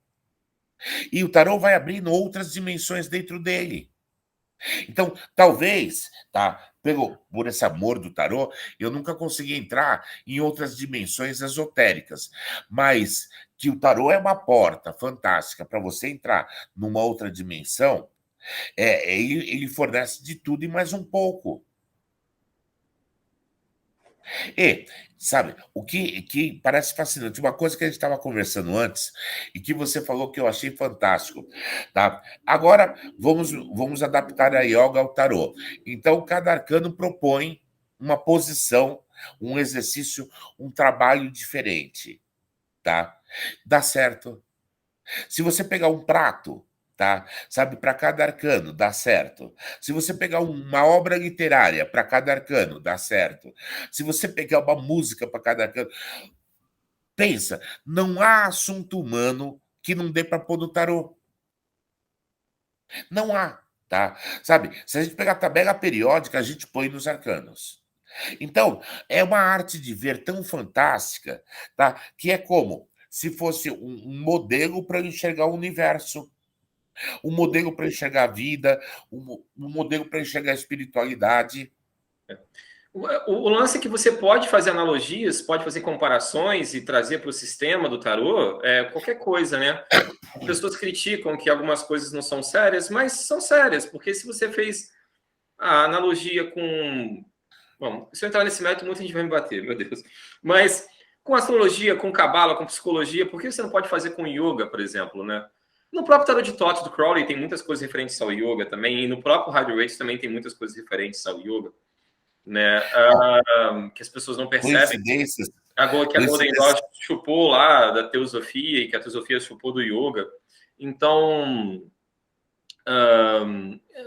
E o tarô vai abrindo outras dimensões dentro dele. Então, talvez, tá, por esse amor do tarô, eu nunca consegui entrar em outras dimensões esotéricas, mas que o tarô é uma porta fantástica para você entrar numa outra dimensão, ele fornece de tudo e mais um pouco. E, sabe, o que parece fascinante, uma coisa que a gente estava conversando antes e que você falou que eu achei fantástico, tá? Agora, vamos adaptar a yoga ao tarô. Então, cada arcano propõe uma posição, um exercício, um trabalho diferente, tá? Dá certo. Se você pegar um prato, tá? Sabe, para cada arcano, dá certo. Se você pegar uma obra literária para cada arcano, dá certo. Se você pegar uma música para cada arcano, pensa, não há assunto humano que não dê para pôr no tarô. Não há, tá? Sabe, se a gente pegar a tabela periódica, a gente põe nos arcanos. Então, é uma arte de ver tão fantástica, tá? Que é como se fosse um modelo para enxergar o universo, um modelo para enxergar a vida, um modelo para enxergar a espiritualidade. O lance é que você pode fazer analogias, pode fazer comparações e trazer para o sistema do tarô qualquer coisa, né? As pessoas criticam que algumas coisas não são sérias, mas são sérias, porque se você fez a analogia com... Bom, se eu entrar nesse método, muita gente vai me bater, meu Deus. Mas com astrologia, com cabala, com psicologia, por que você não pode fazer com yoga, por exemplo, né? No próprio tarot de Thoth do Crowley tem muitas coisas referentes ao yoga também, e no próprio Rider-Waite também tem muitas coisas referentes ao yoga, né? Que as pessoas não percebem. Coincidências. Que a Golden Dawn chupou lá da teosofia e que a teosofia chupou do yoga. Então,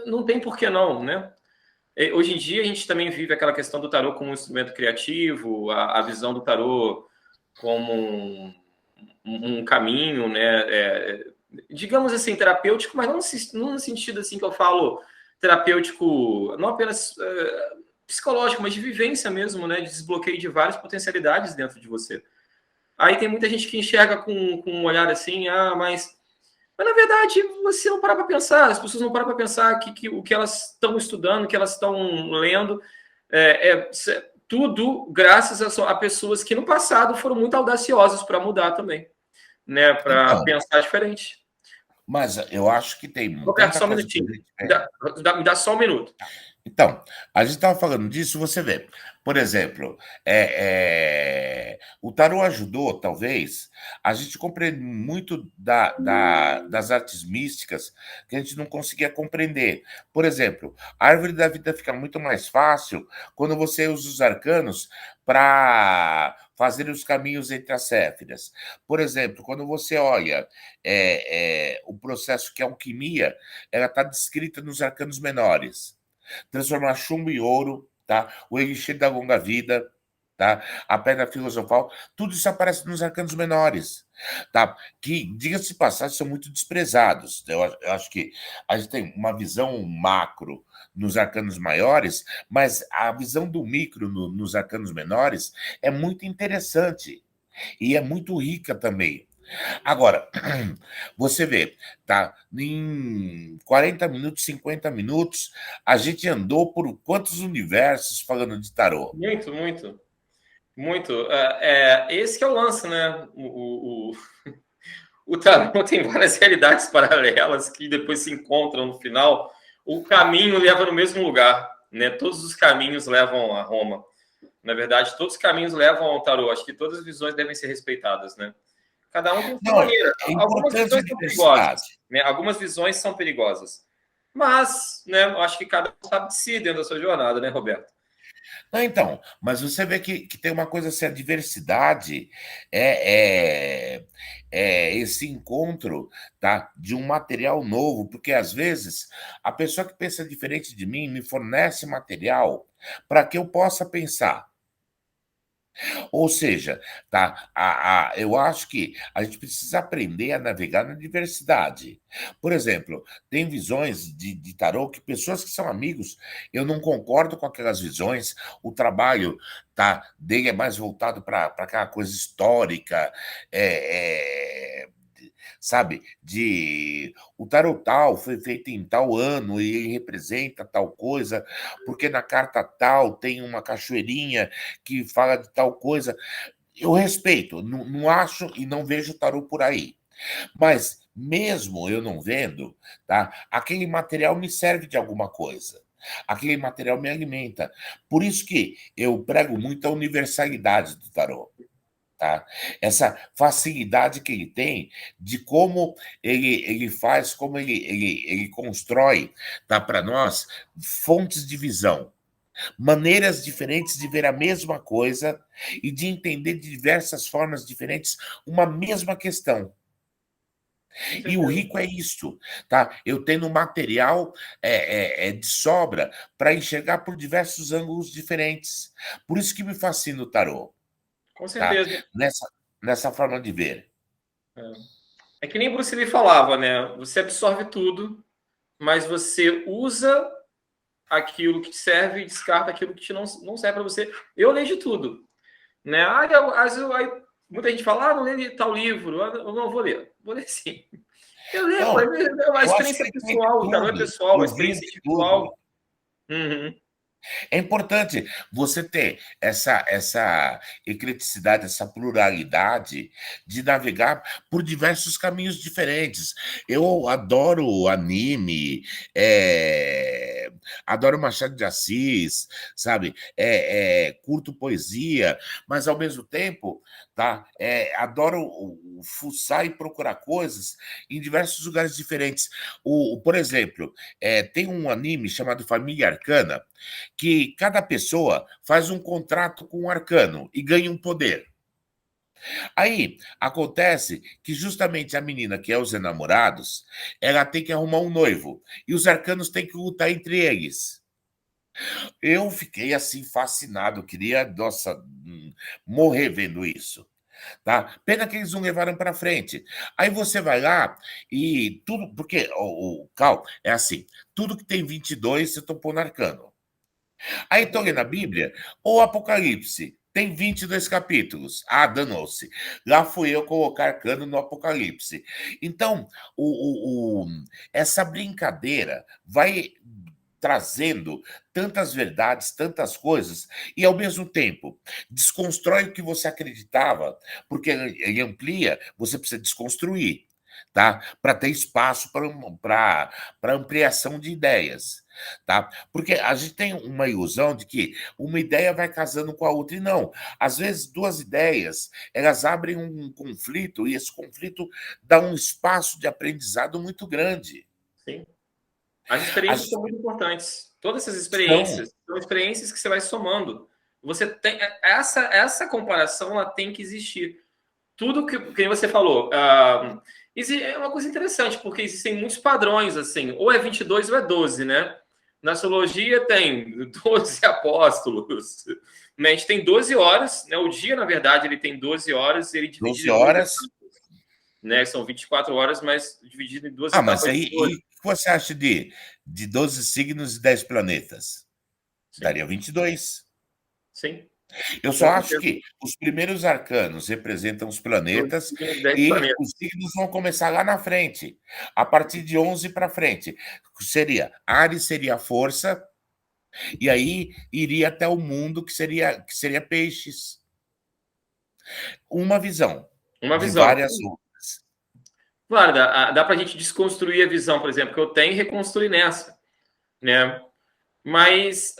não tem por que não, né? Hoje em dia, a gente também vive aquela questão do tarô como um instrumento criativo, a visão do tarô como um caminho, né? Digamos assim, terapêutico, mas não no sentido assim que eu falo terapêutico, não apenas psicológico, mas de vivência mesmo, né? De desbloqueio de várias potencialidades dentro de você. Aí tem muita gente que enxerga com um olhar assim, mas na verdade você não para para pensar, as pessoas não param para pensar que o que elas estão estudando, o que elas estão lendo, tudo graças a pessoas que no passado foram muito audaciosas para mudar também, né? Para Então, pensar diferente. mas eu acho que tem Roberto, tanta só um coisa que a minutinho. gente... Me dá só um minuto. Então, a gente estava falando disso, você vê. Por exemplo, o tarô ajudou, talvez, a gente compreender muito das artes místicas que a gente não conseguia compreender. Por exemplo, a árvore da vida fica muito mais fácil quando você usa os arcanos para fazer os caminhos entre as céfiras. Por exemplo, quando você olha o processo que é a alquimia, ela está descrita nos arcanos menores. Transformar chumbo em ouro, tá? O elixir da longa vida, tá? A pedra filosofal, tudo isso aparece nos arcanos menores, tá? Que, diga-se de passagem, são muito desprezados. Eu acho que a gente tem uma visão macro nos arcanos maiores, mas a visão do micro nos arcanos menores é muito interessante e é muito rica também. Agora, você vê, tá? Em 40 minutos, 50 minutos, a gente andou por quantos universos falando de tarô? Muito, muito. Muito. Esse que é o lance, né? O tarô tem várias realidades paralelas que depois se encontram no final. O caminho leva no mesmo lugar, né? Todos os caminhos levam a Roma. Na verdade, todos os caminhos levam ao tarô. Acho que todas as visões devem ser respeitadas, né? Cada um tem sua Não, maneira. é Algumas importante a visões são perigosas, diversidade. né? Algumas visões são perigosas. Mas, né, eu acho que cada um sabe de si dentro da sua jornada, né, Roberto? Não, então, mas você vê que tem uma coisa assim, a diversidade é, é, é esse encontro, tá, de um material novo, porque às vezes a pessoa que pensa diferente de mim me fornece material para que eu possa pensar. Ou seja, tá, eu acho que a gente precisa aprender a navegar na diversidade. Por exemplo, tem visões de tarô que pessoas que são amigos, eu não concordo com aquelas visões, o trabalho dele é mais voltado para aquela coisa histórica, sabe, de o tarot tal foi feito em tal ano e ele representa tal coisa, porque na carta tal tem uma cachoeirinha que fala de tal coisa. Eu respeito, não acho e não vejo tarô por aí. Mas mesmo eu não vendo, tá? Aquele material me serve de alguma coisa. Aquele material me alimenta. Por isso que eu prego muito a universalidade do tarô. Tá? Essa facilidade que ele tem de como ele faz, como ele constrói, tá, para nós fontes de visão, maneiras diferentes de ver a mesma coisa e de entender de diversas formas diferentes uma mesma questão. Com E o certeza. rico é isso, tá? Eu tendo material de sobra para enxergar por diversos ângulos diferentes. Por isso que me fascina o tarô, Com tá? certeza. Nessa forma de ver. É que nem Bruce Lee falava, né? Você absorve tudo, mas você usa aquilo que te serve e descarta aquilo que não serve para você. Eu leio de tudo, né? Muita gente fala, não leio tal livro, eu não vou ler. Vou ler sim. Eu leio, pô, Não, é uma eu acho que experiência tem que ler de pessoal, o tarô é tudo, pessoal, uma ouvir experiência de tudo. individual. Uhum. É importante você ter essa ecleticidade, essa pluralidade de navegar por diversos caminhos diferentes. Eu adoro anime, adoro Machado de Assis, sabe? Curto poesia, mas ao mesmo tempo, tá? Adoro fuçar e procurar coisas em diversos lugares diferentes. Por exemplo, tem um anime chamado Família Arcana, que cada pessoa faz um contrato com um arcano e ganha um poder. Aí acontece que justamente a menina que é os enamorados, ela tem que arrumar um noivo e os arcanos têm que lutar entre eles. Eu fiquei assim fascinado, queria, nossa, morrer vendo isso. Tá? Pena que eles não levaram para frente. Aí você vai lá e tudo, porque o Cal é assim, tudo que tem 22 você topou no arcano. Aí estou lendo a Bíblia, o Apocalipse tem 22 capítulos. Ah, danou-se. Lá fui eu colocar cano no Apocalipse. Então, essa brincadeira vai trazendo tantas verdades, tantas coisas, e ao mesmo tempo desconstrói o que você acreditava, porque ele amplia, você precisa desconstruir, tá? Para ter espaço para ampliação de ideias. Tá? Porque a gente tem uma ilusão de que uma ideia vai casando com a outra, e não. Às vezes, duas ideias, elas abrem um conflito, e esse conflito dá um espaço de aprendizado muito grande. Sim. As experiências As, são muito importantes. Todas essas são, experiências são experiências que você vai somando. Você tem essa comparação, ela tem que existir. Tudo que você falou, é uma coisa interessante, porque existem muitos padrões, assim, ou é 22 ou é 12, né? Na astrologia tem 12 apóstolos, né? A gente tem 12 horas, né? O dia, na verdade, ele tem 12 horas, ele é 12 dividido em duas horas. etapas, né? São 24 horas, mas dividido em duas Ah, mas etapas aí, de e 12. o que você acha de 12 signos e 10 planetas? Sim, Daria 22. sim, Eu só com acho certeza. que os primeiros arcanos representam os 12 planetas signos, 10 e planetas. os signos vão começar lá na frente. A partir de 11 para frente. Seria Ares seria a força, e aí iria até o mundo, que seria peixes. Uma visão Uma de visão. várias outras. Claro, dá para a gente desconstruir a visão, por exemplo, que eu tenho e reconstruir nessa, né? Mas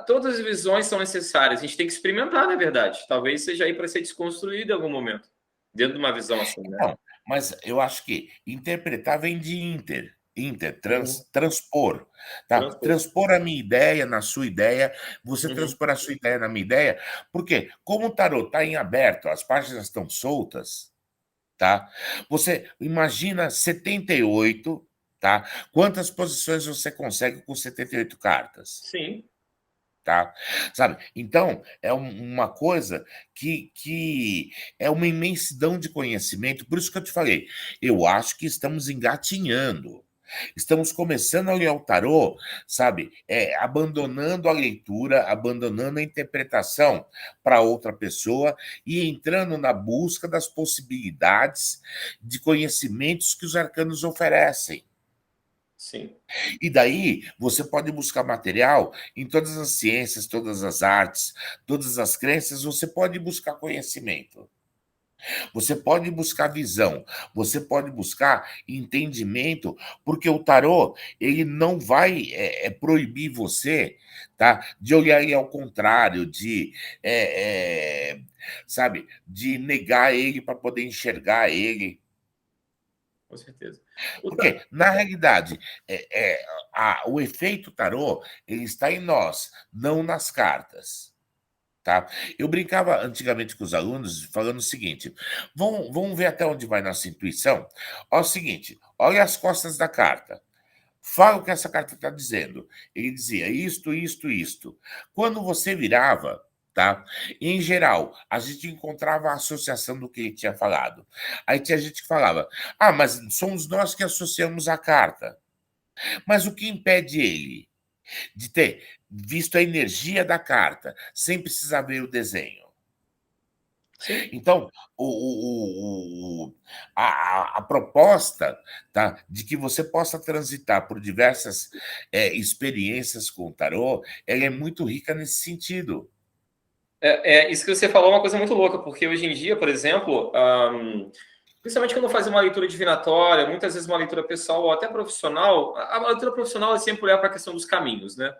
todas as visões são necessárias. A gente tem que experimentar, na verdade. Talvez seja aí para ser desconstruído em algum momento, dentro de uma visão assim, né? Então, mas eu acho que interpretar vem de Uhum. transpor, tá? Transpor. Transpor a minha ideia na sua ideia, você Uhum. transpor a sua ideia na minha ideia, porque como o tarot está em aberto, as páginas estão soltas, tá? Você imagina 78, tá? Quantas posições você consegue com 78 cartas? Sim, Tá? Sabe? Então, é uma coisa que é uma imensidão de conhecimento, por isso que eu te falei, eu acho que estamos engatinhando. Estamos começando a ler o tarô, sabe? Abandonando a leitura, abandonando a interpretação para outra pessoa e entrando na busca das possibilidades de conhecimentos que os arcanos oferecem. sim. E daí você pode buscar material em todas as ciências, todas as artes, todas as crenças, você pode buscar conhecimento, você pode buscar visão, você pode buscar entendimento, porque o tarô, ele não vai proibir você, tá, de olhar ele ao contrário, sabe, de negar ele para poder enxergar ele. Com certeza. Porque, na realidade, o efeito tarô ele está em nós, não nas cartas. Tá? Eu brincava antigamente com os alunos falando o seguinte: vamos ver até onde vai nossa intuição. Olha o seguinte: olha as costas da carta. Fala o que essa carta está dizendo. Ele dizia isto, isto, isto. Quando você virava, tá? Em geral, a gente encontrava a associação do que ele tinha falado. Aí tinha gente que falava: ah, mas somos nós que associamos a carta. Mas o que impede ele de ter visto a energia da carta sem precisar ver o desenho? Sim. Então, a proposta, tá, de que você possa transitar por diversas experiências com o tarô, ela é muito rica nesse sentido. Isso que você falou é uma coisa muito louca, porque hoje em dia, por exemplo, principalmente quando faz uma leitura divinatória, muitas vezes uma leitura pessoal ou até profissional, a leitura profissional é sempre olhar para a questão dos caminhos, né?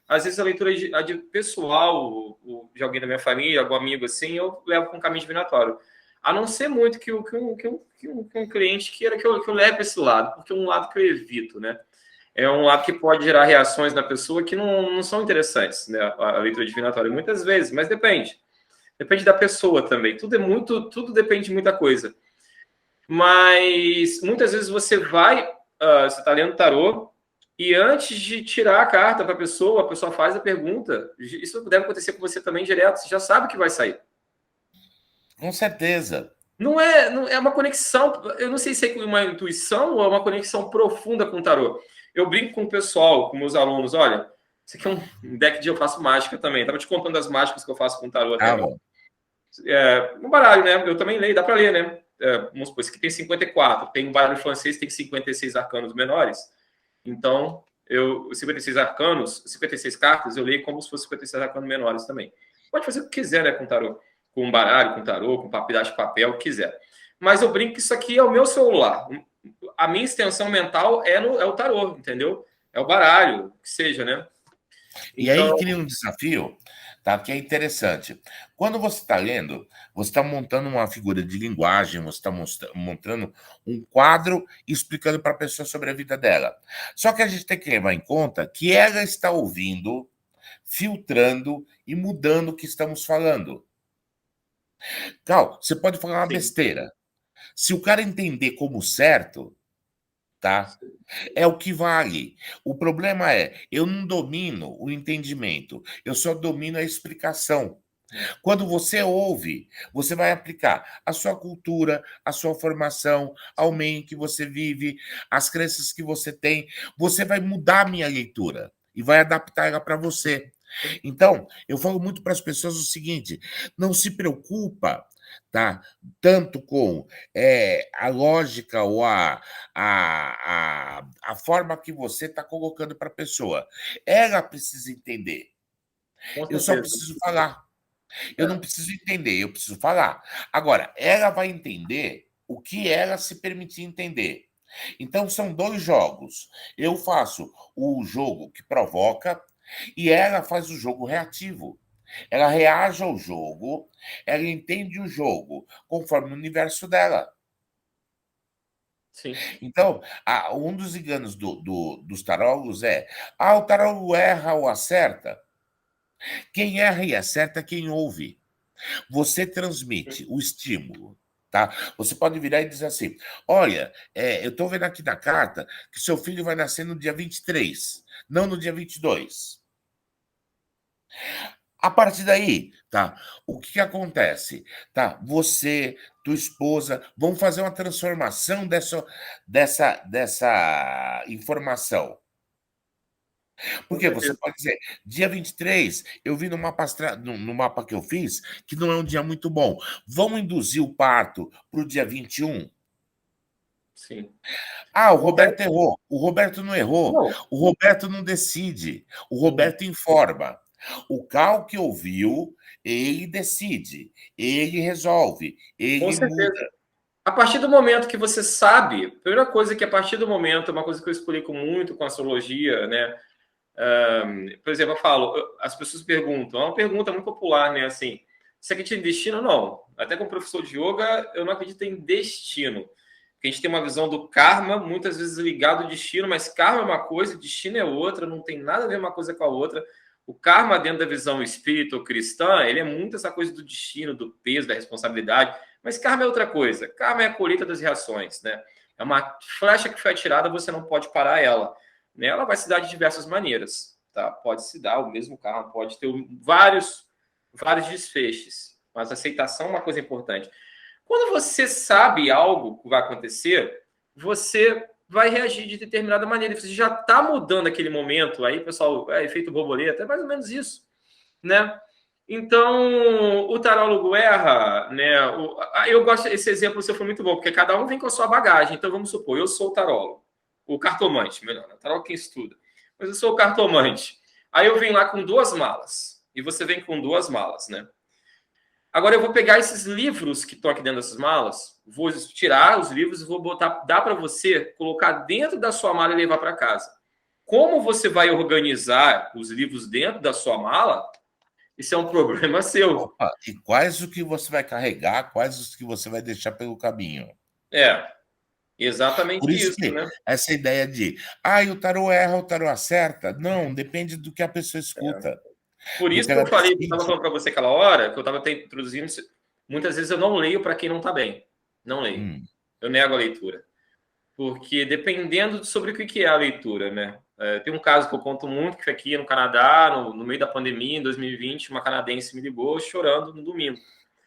Às vezes a leitura pessoal, de alguém da minha família, algum amigo assim, eu levo para um caminho divinatório. A não ser muito que um cliente queira que eu leve para esse lado, porque é um lado que eu evito, né? É um lado que pode gerar reações na pessoa que não são interessantes, né? A leitura divinatória, muitas vezes, mas depende. Depende da pessoa também. Tudo depende de muita coisa. Mas muitas vezes você está lendo tarô e antes de tirar a carta para a pessoa faz a pergunta. Isso deve acontecer com você também direto. Você já sabe que vai sair. Com certeza. Não é uma conexão. Eu não sei se é uma intuição ou é uma conexão profunda com o tarô. Eu brinco com o pessoal, com meus alunos. Olha, isso aqui é um deck de eu faço mágica também. Estava te contando das mágicas que eu faço com o tarô até Tá agora. bom. Um baralho, né? Eu também leio, dá para ler, né? Vamos supor, esse aqui tem 54, tem um baralho francês, tem 56 arcanos menores. Então, 56 arcanos, 56 cartas, eu leio como se fosse 56 arcanos menores também. Pode fazer o que quiser, né, com tarô. Com um baralho, com tarô, com pedaço de papel, o que quiser. Mas eu brinco que isso aqui é o meu celular. A minha extensão mental é o tarô, entendeu? É o baralho, que seja, né? E aí Então, cria um desafio, tá? Que é interessante. Quando você está lendo, você está montando uma figura de linguagem, você está montando um quadro e explicando para a pessoa sobre a vida dela. Só que a gente tem que levar em conta que ela está ouvindo, filtrando e mudando o que estamos falando. Cal, você pode falar uma sim. besteira. Se o cara entender como certo, tá? É o que vale. O problema é, eu não domino o entendimento, eu só domino a explicação. Quando você ouve, você vai aplicar a sua cultura, a sua formação, ao meio em que você vive, as crenças que você tem. Você vai mudar a minha leitura e vai adaptar ela para você. Então, eu falo muito para as pessoas o seguinte: não se preocupa, tá? Tanto com a lógica ou a forma que você está colocando para a pessoa. Ela precisa entender. Com Eu só certeza. preciso falar. Eu não preciso entender, eu preciso falar. Agora, ela vai entender o que ela se permitir entender. Então, são 2 jogos. Eu faço o jogo que provoca e ela faz o jogo reativo. Ela reage ao jogo, ela entende o jogo conforme o universo dela. Sim. Então, um dos enganos dos tarólogos é: o tarólogo erra ou acerta. Quem erra e acerta é quem ouve. Você transmite o estímulo, tá? Você pode virar e dizer assim: olha, eu estou vendo aqui na carta que seu filho vai nascer no dia 23, não no dia 22. A partir daí, tá? O que acontece? Tá? Você, tua esposa, vão fazer uma transformação dessa informação. Com Porque você certeza. pode dizer, dia 23, eu vi no mapa que eu fiz, que não é um dia muito bom. Vamos induzir o parto para o dia 21? Sim. O Acontece. Roberto errou. O Roberto não errou. Não. O Roberto não decide. O Uhum. Roberto informa. O Cal que ouviu, ele decide. Ele resolve. Com Ele certeza. muda. A partir do momento que você sabe, a primeira coisa é que a partir do momento, uma coisa que eu explico muito com a astrologia, né? Por exemplo, eu falo, as pessoas perguntam, é uma pergunta muito popular, né? Assim, você acredita em destino? Não. Até como professor de yoga, eu não acredito em destino. Porque a gente tem uma visão do karma, muitas vezes ligado ao destino, mas karma é uma coisa, destino é outra, não tem nada a ver uma coisa com a outra. O karma, dentro da visão espírita ou cristã, ele é muito essa coisa do destino, do peso, da responsabilidade. Mas karma é outra coisa. Karma é a colheita das reações, né? É uma flecha que foi atirada, você não pode parar ela, né? Ela vai se dar de diversas maneiras, tá? Pode se dar o mesmo karma, pode ter vários desfechos, mas aceitação é uma coisa importante. Quando você sabe algo que vai acontecer, você vai reagir de determinada maneira. Você já está mudando aquele momento. Aí, pessoal, efeito borboleta, é mais ou menos isso, né? Então, o tarólogo erra, né? Eu gosto, esse exemplo seu foi muito bom, porque cada um vem com a sua bagagem. Então, vamos supor, eu sou o tarólogo, o cartomante, melhor, o tarólogo quem estuda. Mas eu sou o cartomante. Aí eu venho lá com 2 malas, e você vem com 2 malas, né? Agora eu vou pegar esses livros que estão aqui dentro dessas malas, vou tirar os livros e vou dar para você colocar dentro da sua mala e levar para casa. Como você vai organizar os livros dentro da sua mala, isso é um problema seu. Opa, e quais o que você vai carregar, quais os que você vai deixar pelo caminho? É, Por exatamente isso isso, que né? essa ideia de, o tarô erra, o tarô acerta. Não, depende do que a pessoa escuta, Por do isso que que eu ela falei, eu estava decide. falando para você aquela hora, que eu estava introduzindo, muitas vezes eu não leio para quem não está bem. Não leio. Hum, Eu nego a leitura. Porque dependendo sobre o que é a leitura, né? Tem um caso que eu conto muito, que foi aqui no Canadá, no meio da pandemia, em 2020, uma canadense me ligou chorando no domingo.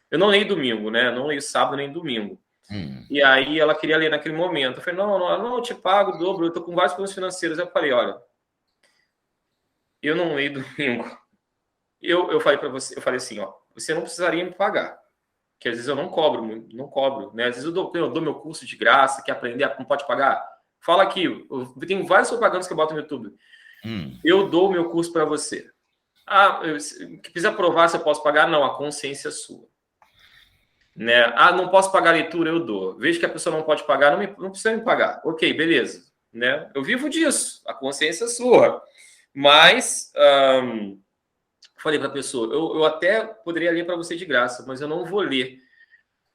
Eu não leio domingo, né? Eu não leio sábado nem domingo. hum. E aí ela queria ler naquele momento. Eu falei, não, eu te pago o dobro, eu tô com vários problemas financeiros. Eu falei, olha, eu não leio domingo. Eu falei para você, eu falei assim, ó, você não precisaria me pagar. Que às vezes eu não cobro, não cobro, né? Às vezes eu dou meu curso de graça, quer aprender, não pode pagar? Fala aqui, eu tenho várias propagandas que eu boto no YouTube. Hum. Eu dou o meu curso para você. Que precisa provar se eu posso pagar? Não, a consciência é sua. Né? Não posso pagar a leitura, eu dou. Vejo que a pessoa não pode pagar, não precisa me pagar. Ok, beleza. Né? Eu vivo disso, a consciência é sua. Mas, falei para a pessoa, eu até poderia ler para você de graça, mas eu não vou ler.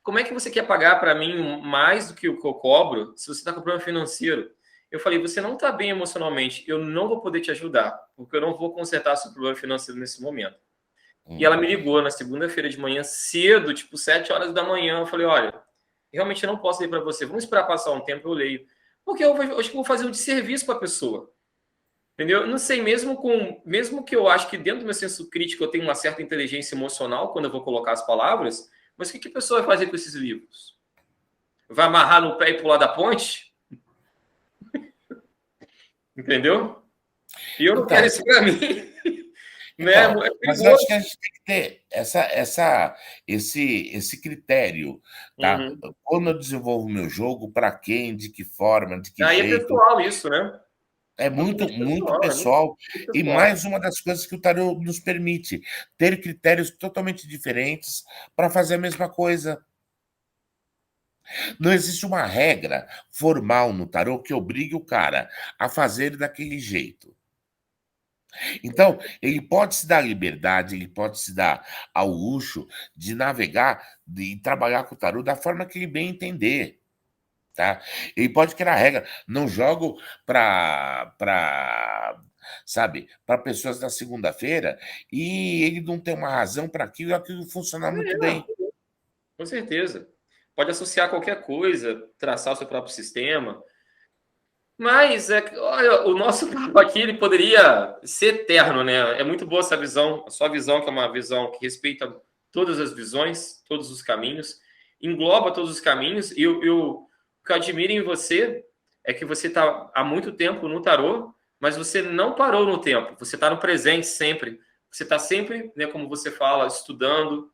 Como é que você quer pagar para mim mais do que o que eu cobro se você está com problema financeiro? Eu falei, você não está bem emocionalmente, eu não vou poder te ajudar, porque eu não vou consertar seu problema financeiro nesse momento. E ela me Hum. ligou na segunda-feira de manhã, cedo, tipo 7 horas da manhã. Eu falei, olha, realmente eu não posso ler para você, vamos esperar passar um tempo, eu leio. Porque eu acho que vou fazer um desserviço para a pessoa. Entendeu? Eu não sei, mesmo que eu acho que dentro do meu senso crítico eu tenho uma certa inteligência emocional quando eu vou colocar as palavras, mas o que a pessoa vai fazer com esses livros? Vai amarrar no pé e pular da ponte? Entendeu? E eu não quero Então, isso para mim. Né? então, É mas eu acho perigoso. que a gente tem que ter esse critério, tá? Uhum. Quando eu desenvolvo meu jogo, para quem, de que forma, de que Aí é jeito. pessoal isso, né? É muito, muito Pessoal, é muito, pessoal. muito E pessoal. mais uma das coisas que o tarô nos permite, ter critérios totalmente diferentes para fazer a mesma coisa. Não existe uma regra formal no tarô que obrigue o cara a fazer daquele jeito. Então, ele pode se dar a liberdade, ele pode se dar ao luxo de navegar e trabalhar com o tarô da forma que ele bem entender. Tá? Ele pode criar regra. Não jogo sabe, para pessoas da segunda-feira e ele não tem uma razão para aquilo e aquilo funcionar muito bem. Com certeza. Pode associar qualquer coisa, traçar o seu próprio sistema. Mas, olha, o nosso papo aqui ele poderia ser eterno, né? É muito boa essa visão, a sua visão, que é uma visão que respeita todas as visões, todos os caminhos, engloba todos os caminhos. E o que eu admiro em você é que você está há muito tempo no tarô, mas você não parou no tempo, você está no presente sempre. Você está sempre, né, como você fala, estudando,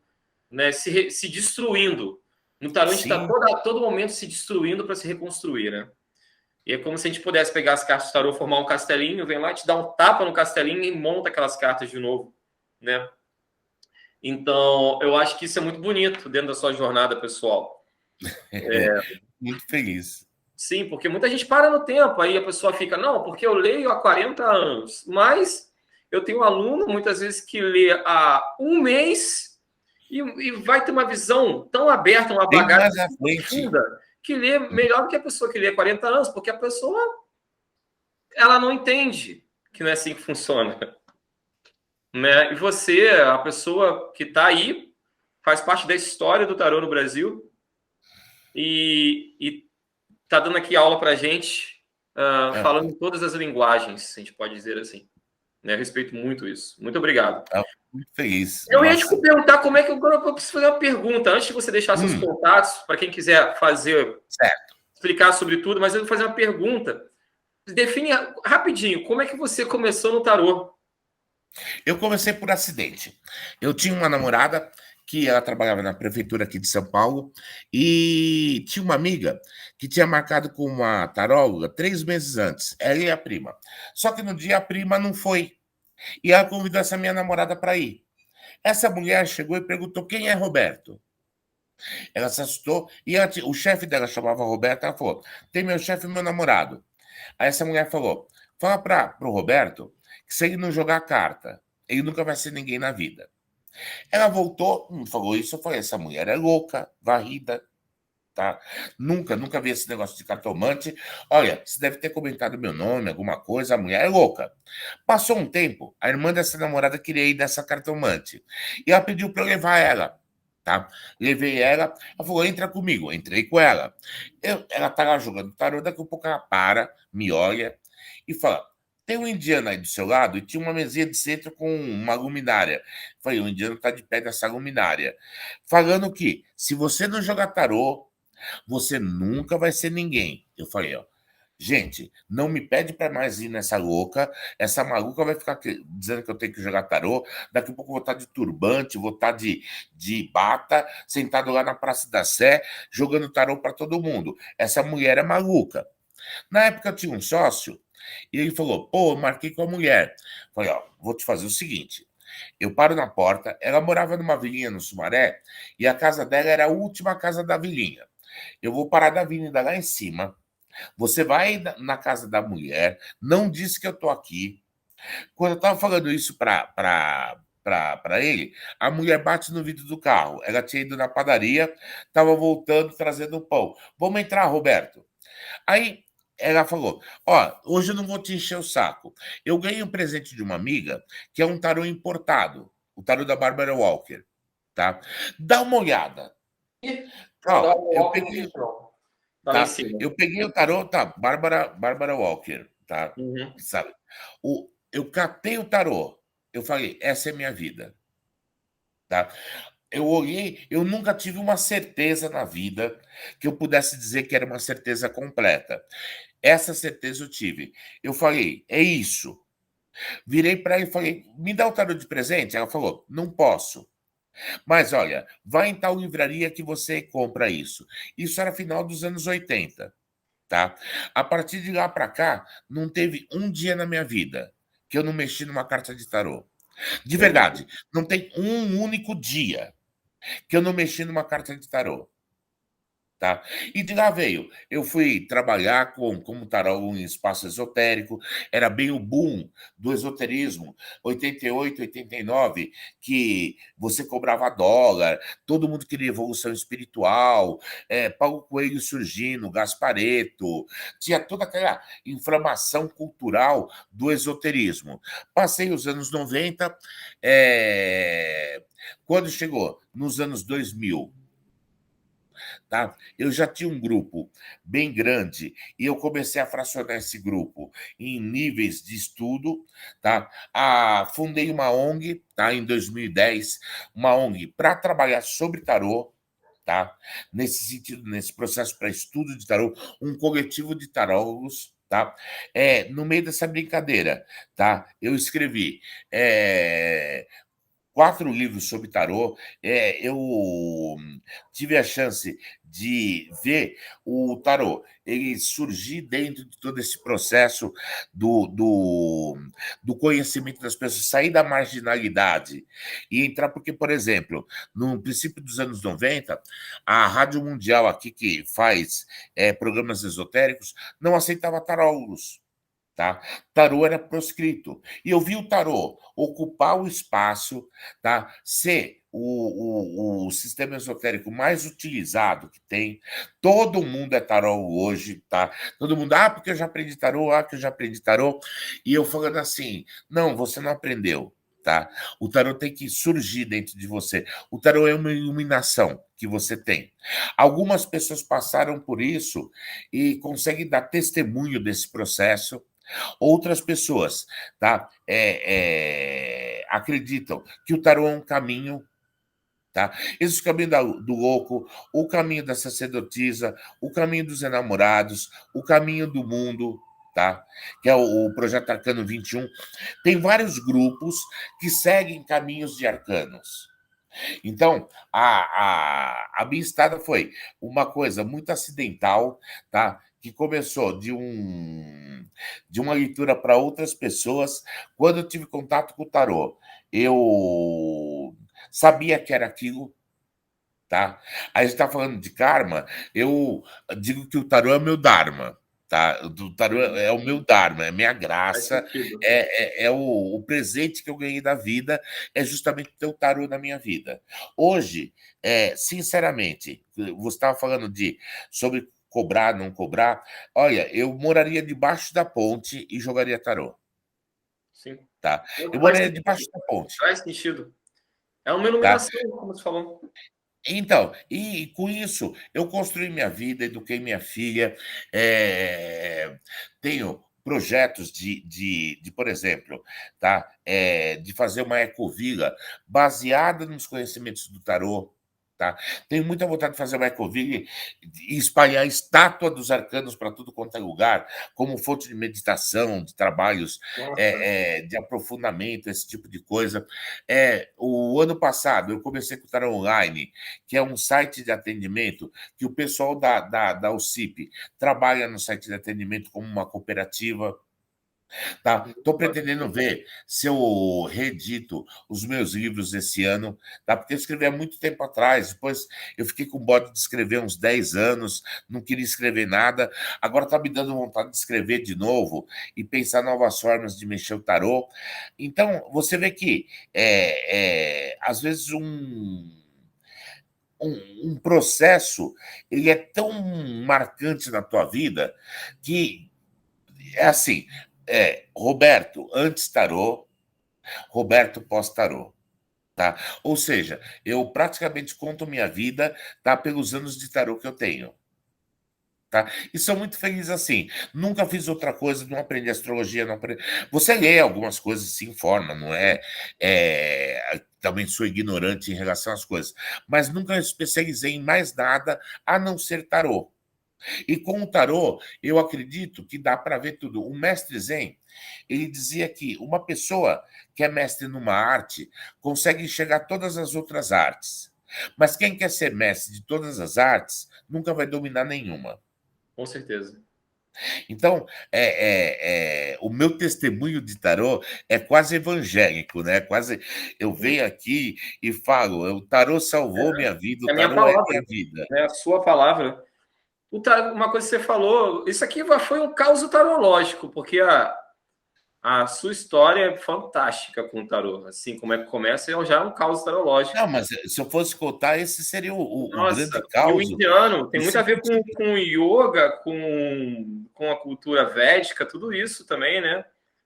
né, se destruindo. No tarô, a gente está Sim, a todo momento se destruindo para se reconstruir, né? E é como se a gente pudesse pegar as cartas do tarô, formar um castelinho, vem lá, te dá um tapa no castelinho e monta aquelas cartas de novo, né? Então, eu acho que isso é muito bonito dentro da sua jornada pessoal. muito feliz. Sim, porque muita gente para no tempo, aí a pessoa fica, não, porque eu leio há 40 anos, mas eu tenho um aluno, muitas vezes, que lê há um mês e vai ter uma visão tão aberta, uma Bem bagagem mais à tão frente. profunda, que lê melhor do que a pessoa que lê há 40 anos, porque a pessoa, ela não entende que não é assim que funciona. Né? E você, a pessoa que está aí, faz parte da história do tarô no Brasil e está dando aqui aula para a gente, Ah, falando em todas as linguagens, a gente pode dizer assim. Né? Eu respeito muito isso. Muito obrigado. ah, muito feliz. Eu ia te Nossa. perguntar como é que eu preciso fazer uma pergunta antes de você deixar seus Hum, contatos para quem quiser fazer, certo. explicar sobre tudo, mas eu vou fazer uma pergunta. Define rapidinho como é que você começou no tarô. Eu comecei por acidente. Eu tinha uma namorada que ela trabalhava na prefeitura aqui de São Paulo e tinha uma amiga que tinha marcado com uma taróloga 3 meses antes, ela e a prima. Só que no dia a prima não foi e ela convidou essa minha namorada para ir. Essa mulher chegou e perguntou quem é Roberto. Ela se assustou e o chefe dela chamava Roberto. Ela falou: tem meu chefe e meu namorado. Aí essa mulher falou: fala para o Roberto que se ele não jogar carta, ele nunca vai ser ninguém na vida. Ela voltou, falou isso. Eu falei: essa mulher é louca, varrida. Tá? Nunca vi esse negócio de cartomante. Olha, você deve ter comentado meu nome, alguma coisa. A mulher é louca. Passou um tempo, a irmã dessa namorada queria ir dessa cartomante. E ela pediu para eu levar ela. Tá? Levei ela, ela falou: entra comigo. Entrei com ela. Ela tá lá jogando tarô, daqui a pouco ela para, me olha e fala: tem um indiano aí do seu lado? E tinha uma mesinha de centro com uma luminária. Falei: o indiano tá de pé nessa luminária. Falando que se você não jogar tarô, você nunca vai ser ninguém. Eu falei: ó, gente, não me pede para mais ir nessa louca. Essa maluca vai ficar dizendo que eu tenho que jogar tarô. Daqui a pouco eu vou estar de turbante, vou estar de bata, sentado lá na Praça da Sé, jogando tarô para todo mundo. Essa mulher é maluca. Na época eu tinha um sócio e ele falou: pô, eu marquei com a mulher. Falei: ó, vou te fazer o seguinte. Eu paro na porta, ela morava numa vilinha no Sumaré e a casa dela era a última casa da vilinha. Eu vou parar da avenida lá em cima. Você vai na casa da mulher, não disse que eu tô aqui. Quando eu tava falando isso para ele, a mulher bate no vidro do carro. Ela tinha ido na padaria, tava voltando, trazendo um pão. Vamos entrar, Roberto. Aí ela falou: ó, hoje eu não vou te encher o saco. Eu ganhei um presente de uma amiga que é um tarô importado, o tarô da Barbara Walker, tá? Dá uma olhada. Não, dá Ó, um eu walk no peguei, bicho, não. Tá lá em tá? cima. Eu peguei o tarô, tá? Bárbara Walker, tá? Uhum. Sabe? Eu catei o tarô. Eu falei: essa é minha vida, tá? Eu olhei, eu nunca tive uma certeza na vida que eu pudesse dizer que era uma certeza completa. Essa certeza eu tive. Eu falei: é isso. Virei para ela e falei: me dá o tarô de presente? Ela falou: não posso. Mas olha, vai em tal livraria que você compra isso. Isso era final dos anos 80. tá? A partir de lá para cá, não teve um dia na minha vida que eu não mexi numa carta de tarô. De Entendi. verdade, não tem um único dia que eu não mexi numa carta de tarô. Tá? E de lá veio. Eu fui trabalhar como tarô em espaço esotérico, era bem o boom do esoterismo, 88, 89, que você cobrava dólar, todo mundo queria evolução espiritual, Paulo Coelho surgindo, Gaspareto, tinha toda aquela inflamação cultural do esoterismo. Passei os anos 90, quando chegou nos anos 2000, tá? Eu já tinha um grupo bem grande e eu comecei a fracionar esse grupo em níveis de estudo, tá? Fundei uma ONG, tá? Em 2010, uma ONG para trabalhar sobre tarô, tá? Nesse sentido, nesse processo para estudo de tarô, um coletivo de tarólogos, tá? No meio dessa brincadeira, tá? Eu escrevi 4 livros sobre tarô. Eu tive a chance de ver o tarô ele surgir dentro de todo esse processo do conhecimento das pessoas, sair da marginalidade e entrar, porque, por exemplo, no princípio dos anos 90, a Rádio Mundial aqui, que faz programas esotéricos, não aceitava tarólogos. Tá? Tarô era proscrito. E eu vi o tarô ocupar o espaço, tá? Ser o sistema esotérico mais utilizado que tem. Todo mundo é tarô hoje, tá? Todo mundo, porque eu já aprendi tarô, que eu já aprendi tarô. E eu falando assim, não, você não aprendeu, tá? O tarô tem que surgir dentro de você. O tarô é uma iluminação que você tem. Algumas pessoas passaram por isso e conseguem dar testemunho desse processo. Outras pessoas, tá? Acreditam que o tarô é um caminho, tá? Existe o caminho do louco, o caminho da sacerdotisa, o caminho dos enamorados, o caminho do mundo, tá? Que é o Projeto Arcano 21. Tem vários grupos que seguem caminhos de arcanos. Então, a minha estada foi uma coisa muito acidental, tá? Que começou de uma leitura para outras pessoas. Quando eu tive contato com o tarô, eu sabia que era aquilo, tá? Aí a gente está falando de karma, eu digo que o tarô é o meu dharma. Tá? O tarô é o meu dharma, é a minha Faz graça, sentido. é o presente que eu ganhei da vida, é justamente ter o tarô na minha vida. Hoje, sinceramente, você estava falando sobre cobrar, não cobrar. Olha, eu moraria debaixo da ponte e jogaria tarô, Sim. tá? Não, Eu faz moraria debaixo sentido. da ponte, Faz sentido. É uma tá? iluminação, como você falou. Então, e com isso, eu construí minha vida, eduquei minha filha, tenho projetos por exemplo, tá? De fazer uma ecovila baseada nos conhecimentos do tarô, tá? Tenho muita vontade de fazer uma ecovila e espalhar a estátua dos arcanos para tudo quanto é lugar, como fonte de meditação, de trabalhos Nossa, de aprofundamento, esse tipo de coisa. O ano passado, eu comecei com o Tarot Online, que é um site de atendimento que o pessoal da UCIP trabalha no site de atendimento como uma cooperativa. Tá? Estou muito pretendendo bacana. ver se eu reedito os meus livros esse ano, tá? Porque eu escrevi há muito tempo atrás, depois eu fiquei com bode de escrever uns 10 anos, não queria escrever nada, agora está me dando vontade de escrever de novo e pensar novas formas de mexer o tarô. Então, você vê que, às vezes, um processo ele é tão marcante na tua vida que é assim, Roberto antes tarô, Roberto pós-tarô, tá? Ou seja, eu praticamente conto minha vida, tá, pelos anos de tarô que eu tenho, tá? E sou muito feliz assim. Nunca fiz outra coisa, não aprendi astrologia, não aprendi. Você lê algumas coisas, se informa, não é? Também sou ignorante em relação às coisas, mas nunca me especializei em mais nada a não ser tarô. E com o tarô, eu acredito que dá para ver tudo. O mestre Zen, ele dizia que uma pessoa que é mestre numa arte consegue enxergar todas as outras artes. Mas quem quer ser mestre de todas as artes nunca vai dominar nenhuma. Com certeza. Então, o meu testemunho de tarô é quase evangélico, né? Quase eu venho aqui e falo, o tarô salvou minha vida, É o a minha tarô é palavra, minha vida. né? A sua palavra. Uma coisa que você falou, isso aqui foi um caos tarológico, porque a sua história é fantástica com o tarô. Assim, como é que começa, já é um caos tarológico. Não, mas se eu fosse contar, esse seria o grande Nossa, e o caos, indiano tem muito nesse a ver sentido. com o yoga, com a cultura védica, tudo isso também, né?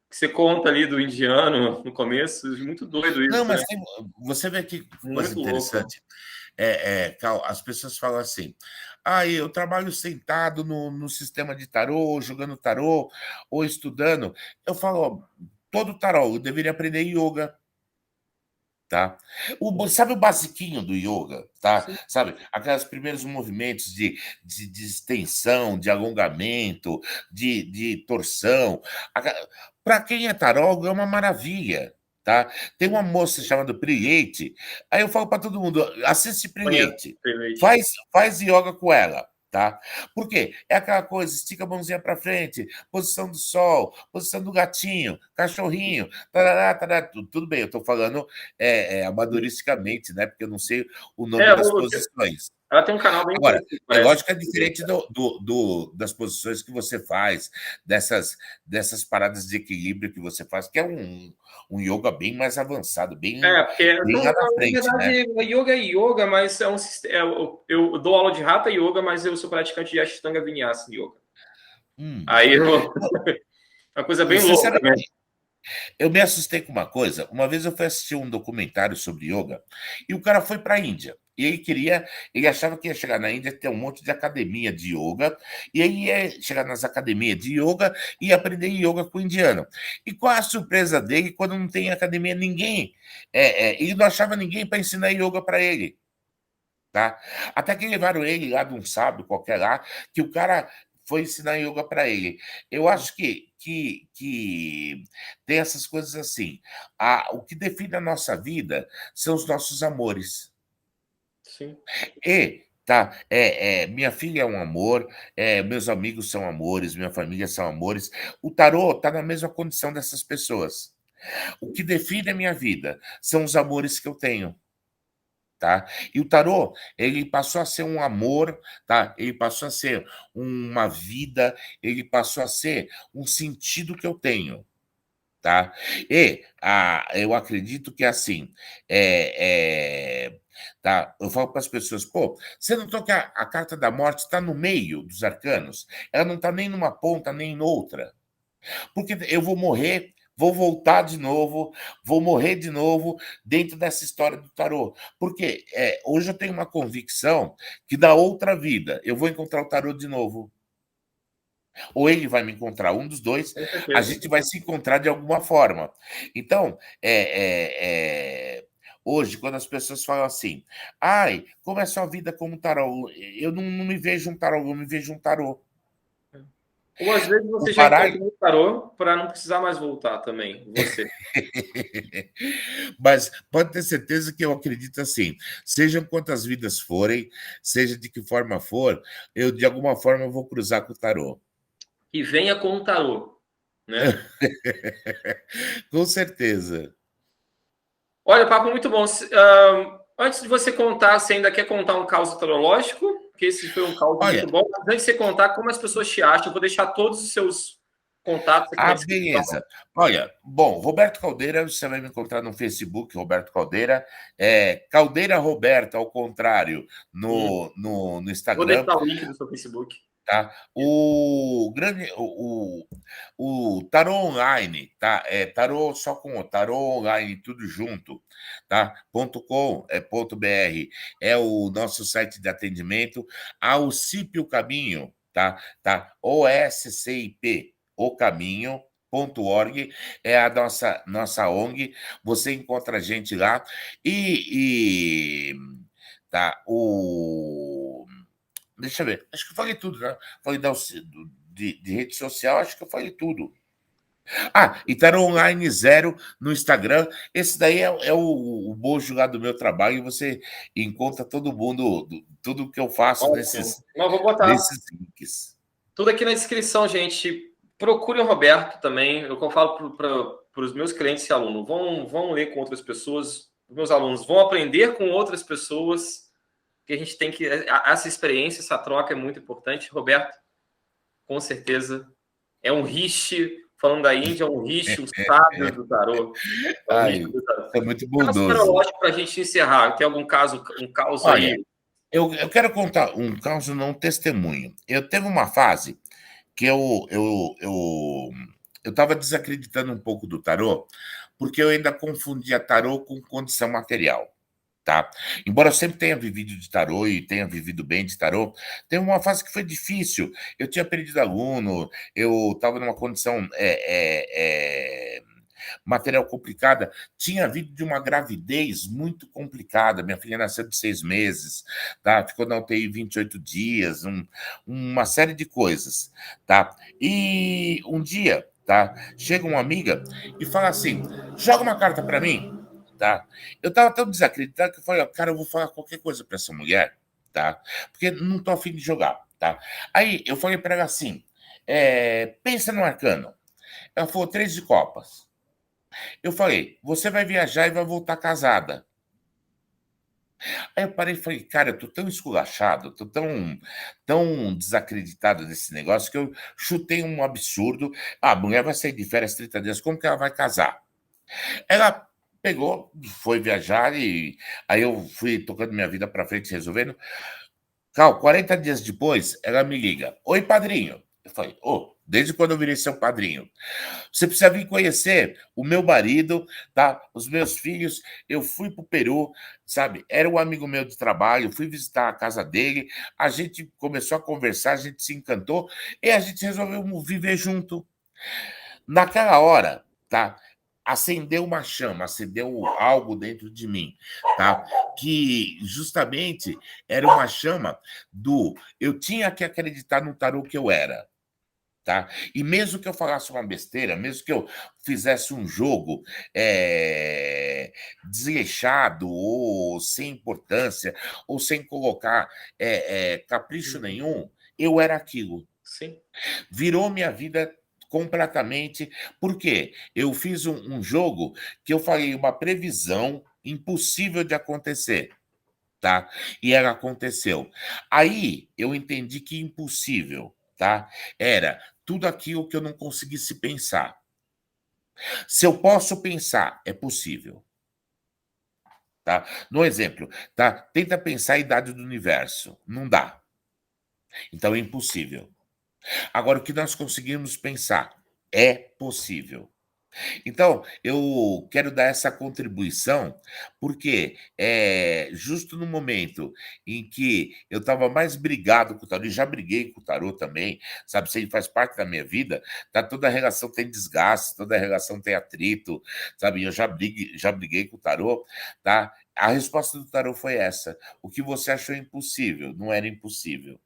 Que você conta ali do indiano no começo, muito doido Não, isso, mas né? você vê que coisa Muito louco. interessante. Cal, as pessoas falam assim: ah, eu trabalho sentado no sistema de tarô, jogando tarô, ou estudando. Eu falo, ó, todo tarô, eu deveria aprender yoga. Tá? Sabe o basiquinho do yoga, tá? Sim. Sabe? Aqueles primeiros movimentos de extensão, de alongamento, de torção. Para quem é tarólogo, é uma maravilha, tá? Tem uma moça chamada Priyate, aí eu falo para todo mundo, assiste Conheço, Priyate, Prevate. faz yoga com ela, tá? Por quê? É aquela coisa, estica a mãozinha para frente, posição do sol, posição do gatinho, cachorrinho, tarará, tarará, tudo bem, eu estou falando amadoristicamente, né? Porque eu não sei o nome É, das posições. ela tem um canal bem Agora, conhecido, é parece. lógico que é diferente das posições que você faz, dessas paradas de equilíbrio que você faz, que é um yoga bem mais avançado, Porque bem lá na na frente, né? verdade, yoga é yoga, mas é um sistema. Eu dou aula de Hatha Yoga, mas eu sou praticante de Ashtanga Vinyasa Yoga. Hum. Aí uma coisa bem Você louca, sabe né? que eu me assustei com uma coisa. Uma vez eu fui assistir um documentário sobre yoga e o cara foi para a Índia. E ele achava que ia chegar na Índia e ter um monte de academia de yoga, e aí ia chegar nas academias de yoga e aprender yoga com o indiano. E qual a surpresa dele quando não tem academia? Ninguém. Ele não achava ninguém para ensinar yoga para ele. Tá? Até que levaram ele lá de um sábio qualquer lá, que o cara foi ensinar yoga para ele. Eu acho que tem essas coisas assim. O que define a nossa vida são os nossos amores. Sim. Tá, minha filha é um amor, meus amigos são amores, minha família são amores. O tarô está na mesma condição dessas pessoas. O que define a minha vida são os amores que eu tenho. Tá? E o tarô, ele passou a ser um amor, tá? Ele passou a ser uma vida, ele passou a ser um sentido que eu tenho, tá? Eu acredito que assim, tá? Eu falo para as pessoas, pô, você não toca a carta da morte está no meio dos arcanos, ela não está nem numa ponta nem em outra. Porque eu vou morrer, vou voltar de novo, vou morrer de novo dentro dessa história do tarô. Porque hoje eu tenho uma convicção que da outra vida eu vou encontrar o tarô de novo. Ou ele vai me encontrar, um dos dois, Com a certeza. gente vai se encontrar de alguma forma. Então, hoje, quando as pessoas falam assim, ai, como é a sua vida como tarô? Eu não me vejo um tarô, eu me vejo um tarô. Ou às vezes O você já baralho encontrou o tarô para não precisar mais voltar também, você. Mas pode ter certeza que eu acredito assim, sejam quantas vidas forem, seja de que forma for, eu de alguma forma vou cruzar com o tarô. E venha com o tarô, né? Com certeza. Olha, papo muito bom. Antes de você contar, você ainda quer contar um caos tarológico? Porque esse foi um caos Olha, muito bom. Mas antes de você contar como as pessoas te acham, eu vou deixar todos os seus contatos aqui na descrição. beleza. Olha, bom, Roberto Caldeira, você vai me encontrar no Facebook, Roberto Caldeira, Caldeira Roberto, ao contrário, no Vou Instagram. deixar o link do seu Facebook. Tá? O tarô online, tá? Tarô só com o tarô online, tudo junto, tá? .com ponto .br é o nosso site de atendimento. A OSCIP o Caminho, tá? OSCIP o Caminho.org é a nossa ONG. Você encontra a gente lá e tá? Deixa eu ver. Acho que eu falei tudo, né? Falei de rede social, acho que eu falei tudo. E Tarô Online Zero no Instagram. Esse daí é o bojo lá do meu trabalho. E você encontra todo mundo, tudo que eu faço Ótimo. nesses, Não, vou botar. nesses links. Tudo aqui na descrição, gente. Procure o Roberto também. Eu falo para os meus clientes e alunos, vão ler com outras pessoas. Os meus alunos vão aprender com outras pessoas, que a gente tem que... Essa experiência, essa troca é muito importante. Roberto, com certeza, é um riche, falando da Índia, é um riche, um sábio do tarô. É um riche Ai, do tarô. é muito Caso bondoso. astrológico para a gente encerrar. Tem algum caso, um caos Olha, aí? eu quero contar um caso, não um testemunho. Eu teve uma fase que eu estava desacreditando um pouco do tarô, porque eu ainda confundia tarô com condição material. Tá? Embora eu sempre tenha vivido de tarô e tenha vivido bem de tarô, teve uma fase que foi difícil. Eu tinha perdido aluno, eu estava numa condição material complicada, tinha vindo de uma gravidez muito complicada. Minha filha nasceu de 6 meses, tá? Ficou na UTI 28 dias, uma série de coisas, tá? E um dia, tá? Chega uma amiga e fala assim: joga uma carta para mim. Tá? Eu tava tão desacreditado que eu falei, cara, eu vou falar qualquer coisa para essa mulher, tá? Porque não tô afim de jogar, tá? Aí eu falei para ela assim: pensa no arcano. Ela falou 3 de copas. Eu falei, você vai viajar e vai voltar casada. Aí eu parei e falei, cara, eu tô tão esculachado, tô tão desacreditado desse negócio que eu chutei um absurdo. Ah, a mulher vai sair de férias 30 dias, como que ela vai casar? Ela pegou, foi viajar e aí eu fui tocando minha vida para frente, resolvendo. Cal, 40 dias depois, ela me liga. Oi, padrinho. Eu falei, desde quando eu virei seu padrinho? Você precisa vir conhecer o meu marido, tá? Os meus filhos. Eu fui para o Peru, sabe? Era um amigo meu de trabalho, fui visitar a casa dele, a gente começou a conversar, a gente se encantou e a gente resolveu viver junto. Naquela hora, tá? Acendeu uma chama, acendeu algo dentro de mim, tá? Que justamente era uma chama do eu tinha que acreditar no tarô que eu era, tá? E mesmo que eu falasse uma besteira, mesmo que eu fizesse um jogo desleixado ou sem importância ou sem colocar capricho nenhum, eu era aquilo. Sim. Virou minha vida completamente. Por quê? Eu fiz um jogo que eu falei uma previsão impossível de acontecer, tá? E ela aconteceu. Aí eu entendi que impossível, tá? Era tudo aquilo que eu não conseguisse pensar. Se eu posso pensar, é possível. Tá? No exemplo, tá? Tenta pensar a idade do universo. Não dá. Então é impossível. Agora, o que nós conseguimos pensar é possível. Então, eu quero dar essa contribuição, porque justo no momento em que eu estava mais brigado com o tarô, e já briguei com o tarô também, sabe? Se ele faz parte da minha vida, tá? Toda relação tem desgaste, toda relação tem atrito, sabe? Eu já briguei com o tarô, tá? A resposta do tarô foi essa: o que você achou impossível não era impossível.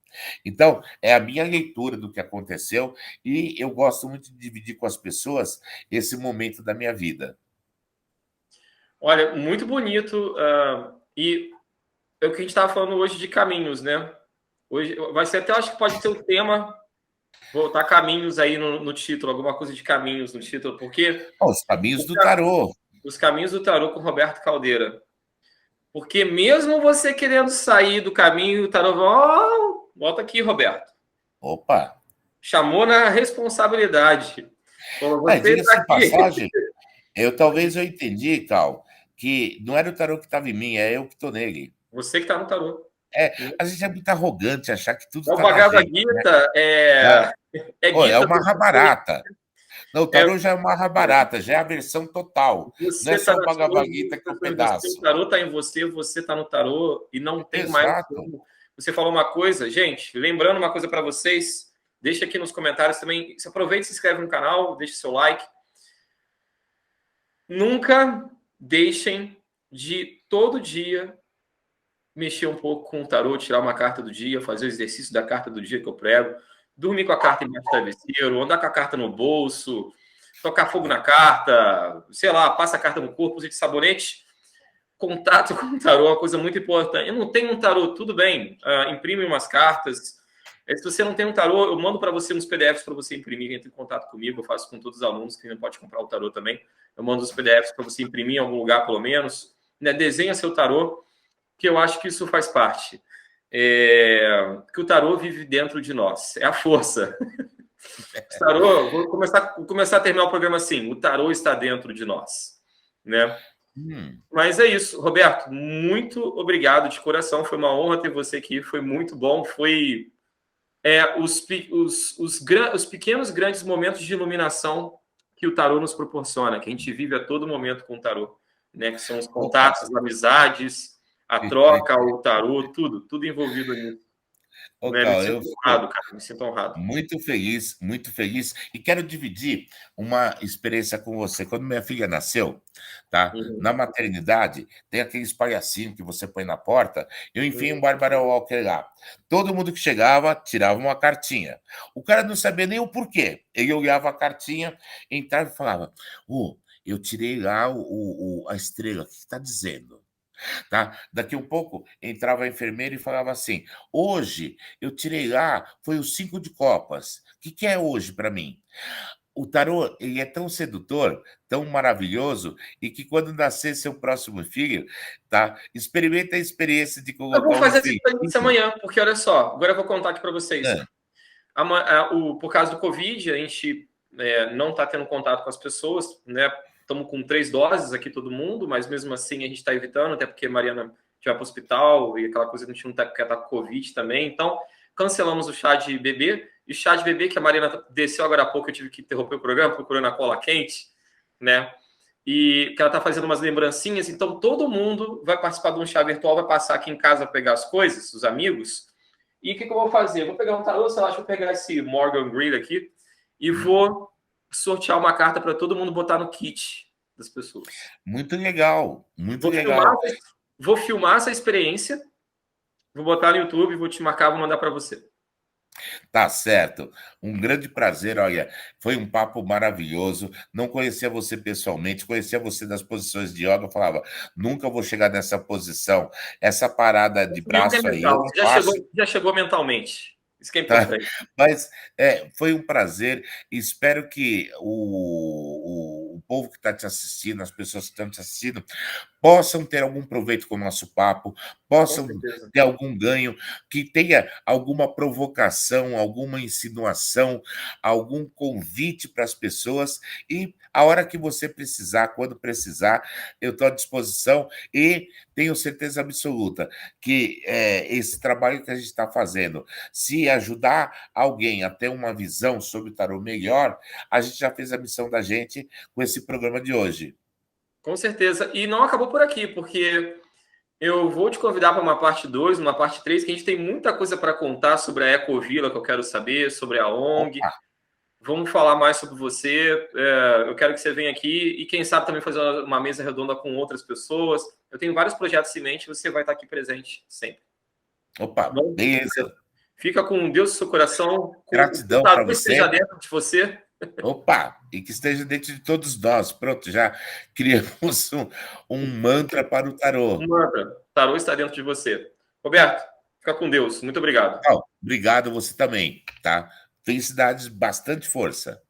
Então, é a minha leitura do que aconteceu e eu gosto muito de dividir com as pessoas esse momento da minha vida. Olha, muito bonito. E é o que a gente estava falando hoje de caminhos, né? Hoje vai ser até, acho que pode ser o tema, botar caminhos aí no título, alguma coisa de caminhos no título, porque Os caminhos do tarô. os caminhos do tarô com Roberto Caldeira. Porque mesmo você querendo sair do caminho, o tarô volta aqui, Roberto. Opa! Chamou na responsabilidade. Falou, você está Diga-se de aqui. passagem, talvez eu entendi, Cal, que não era o tarô que estava em mim, é eu que estou nele. Você que está no tarô. A gente é muito arrogante achar que tudo É o está na Bhagavad gente, né? Gita, É, é é Gita uma do barata. Não, o é, tarô já é uma barata, já é a versão total. Não você é está só o nas suas Bhagavad Gita que é um você, o pedaço. tarô está em você, você está no tarô e não tem mais Exato. como. Você falou uma coisa, gente, lembrando uma coisa para vocês, deixa aqui nos comentários também, se aproveita e se inscreve no canal, deixa seu like. Nunca deixem de todo dia mexer um pouco com o tarô, tirar uma carta do dia, fazer o exercício da carta do dia que eu prego, dormir com a carta embaixo do travesseiro, andar com a carta no bolso, tocar fogo na carta, sei lá, passa a carta no corpo, usa de sabonete. Contato com o tarô é uma coisa muito importante. Eu não tenho um tarô, tudo bem, imprime umas cartas, Se você não tem um tarô, eu mando para você uns PDFs para você imprimir, entre em contato comigo, eu faço com todos os alunos que não pode comprar o tarô também. Eu mando os PDFs para você imprimir em algum lugar, pelo menos. Né? Desenha seu tarô, que eu acho que isso faz parte. Que o tarô vive dentro de nós. É a força. O tarô, vou começar a terminar o programa assim. O tarô está dentro de nós. Né? Mas é isso, Roberto. Muito obrigado de coração. Foi uma honra ter você aqui. Foi muito bom. Foi os pequenos, grandes momentos de iluminação que o tarô nos proporciona, que a gente vive a todo momento com o tarô, né? Que são os contatos, as amizades, a troca, o tarô, tudo envolvido nisso. Ô, Né? Me Cal, sinto honrado, cara, me sinto honrado. muito feliz. E quero dividir uma experiência com você. Quando minha filha nasceu, tá? Na maternidade, tem aqueles palhacinhos que você põe na porta. Eu enfiei um Barbara Walker lá. Todo mundo que chegava, tirava uma cartinha. O cara não sabia nem o porquê. Ele olhava a cartinha, entrava e falava: eu tirei lá a estrela, o que está dizendo? Tá? Daqui um pouco entrava a enfermeira e falava assim: hoje eu tirei lá, foi o 5 de copas. O que é hoje para mim? O tarô, ele é tão sedutor, tão maravilhoso, e que quando nascer seu próximo filho, tá? Experimenta a experiência de Eu vou colocar um fazer essa experiência feitiço. amanhã, porque olha só, agora eu vou contar aqui para vocês. Por causa do Covid, a gente não está tendo contato com as pessoas, né? Estamos com 3 doses aqui, todo mundo, mas mesmo assim a gente está evitando, até porque a Mariana vai para o hospital e aquela coisa que a gente não quer estar com Covid também. Então, cancelamos o chá de bebê. E o chá de bebê que a Mariana desceu agora há pouco, eu tive que interromper o programa procurando a cola quente, né? E que ela está fazendo umas lembrancinhas. Então, todo mundo vai participar de um chá virtual, vai passar aqui em casa para pegar as coisas, os amigos. E o que eu vou fazer? Eu vou pegar um tarô, sei lá, deixa eu pegar esse Morgan Grill aqui e vou sortear uma carta para todo mundo botar no kit das pessoas. Muito legal, muito Vou legal. vou filmar essa experiência, vou botar no YouTube, vou te marcar, vou mandar para você. Tá certo. Um grande prazer, olha, foi um papo maravilhoso. Não conhecia você pessoalmente, conhecia você das posições de yoga, eu falava, nunca vou chegar nessa posição. Essa parada de Yoga é braço aí eu mental, faço. já chegou mentalmente. Isso que é Tá? importante. Mas foi um prazer. Espero que o povo que está te assistindo, as pessoas que estão te assistindo, possam ter algum proveito com o nosso papo, possam ter algum ganho, que tenha alguma provocação, alguma insinuação, algum convite para as pessoas. E a hora que você precisar, quando precisar, eu estou à disposição e tenho certeza absoluta que esse trabalho que a gente está fazendo, se ajudar alguém a ter uma visão sobre o tarô melhor, a gente já fez a missão da gente com esse programa de hoje. Com certeza. E não acabou por aqui, porque eu vou te convidar para uma parte 2, uma parte 3, que a gente tem muita coisa para contar sobre a Ecovila, que eu quero saber, sobre a ONG. Opa. Vamos falar mais sobre você. Eu quero que você venha aqui e, quem sabe, também fazer uma mesa redonda com outras pessoas. Eu tenho vários projetos em mente, você vai estar aqui presente sempre. Opa, Bom, beleza. fica com Deus no seu coração, com o Gratidão para tarô você. esteja dentro de você. Opa, e que esteja dentro de todos nós. Pronto, já criamos um mantra para o tarô. Um mantra. O tarô está dentro de você. Roberto, fica com Deus. Muito obrigado. Obrigado, você também, tá? Felicidades, bastante força.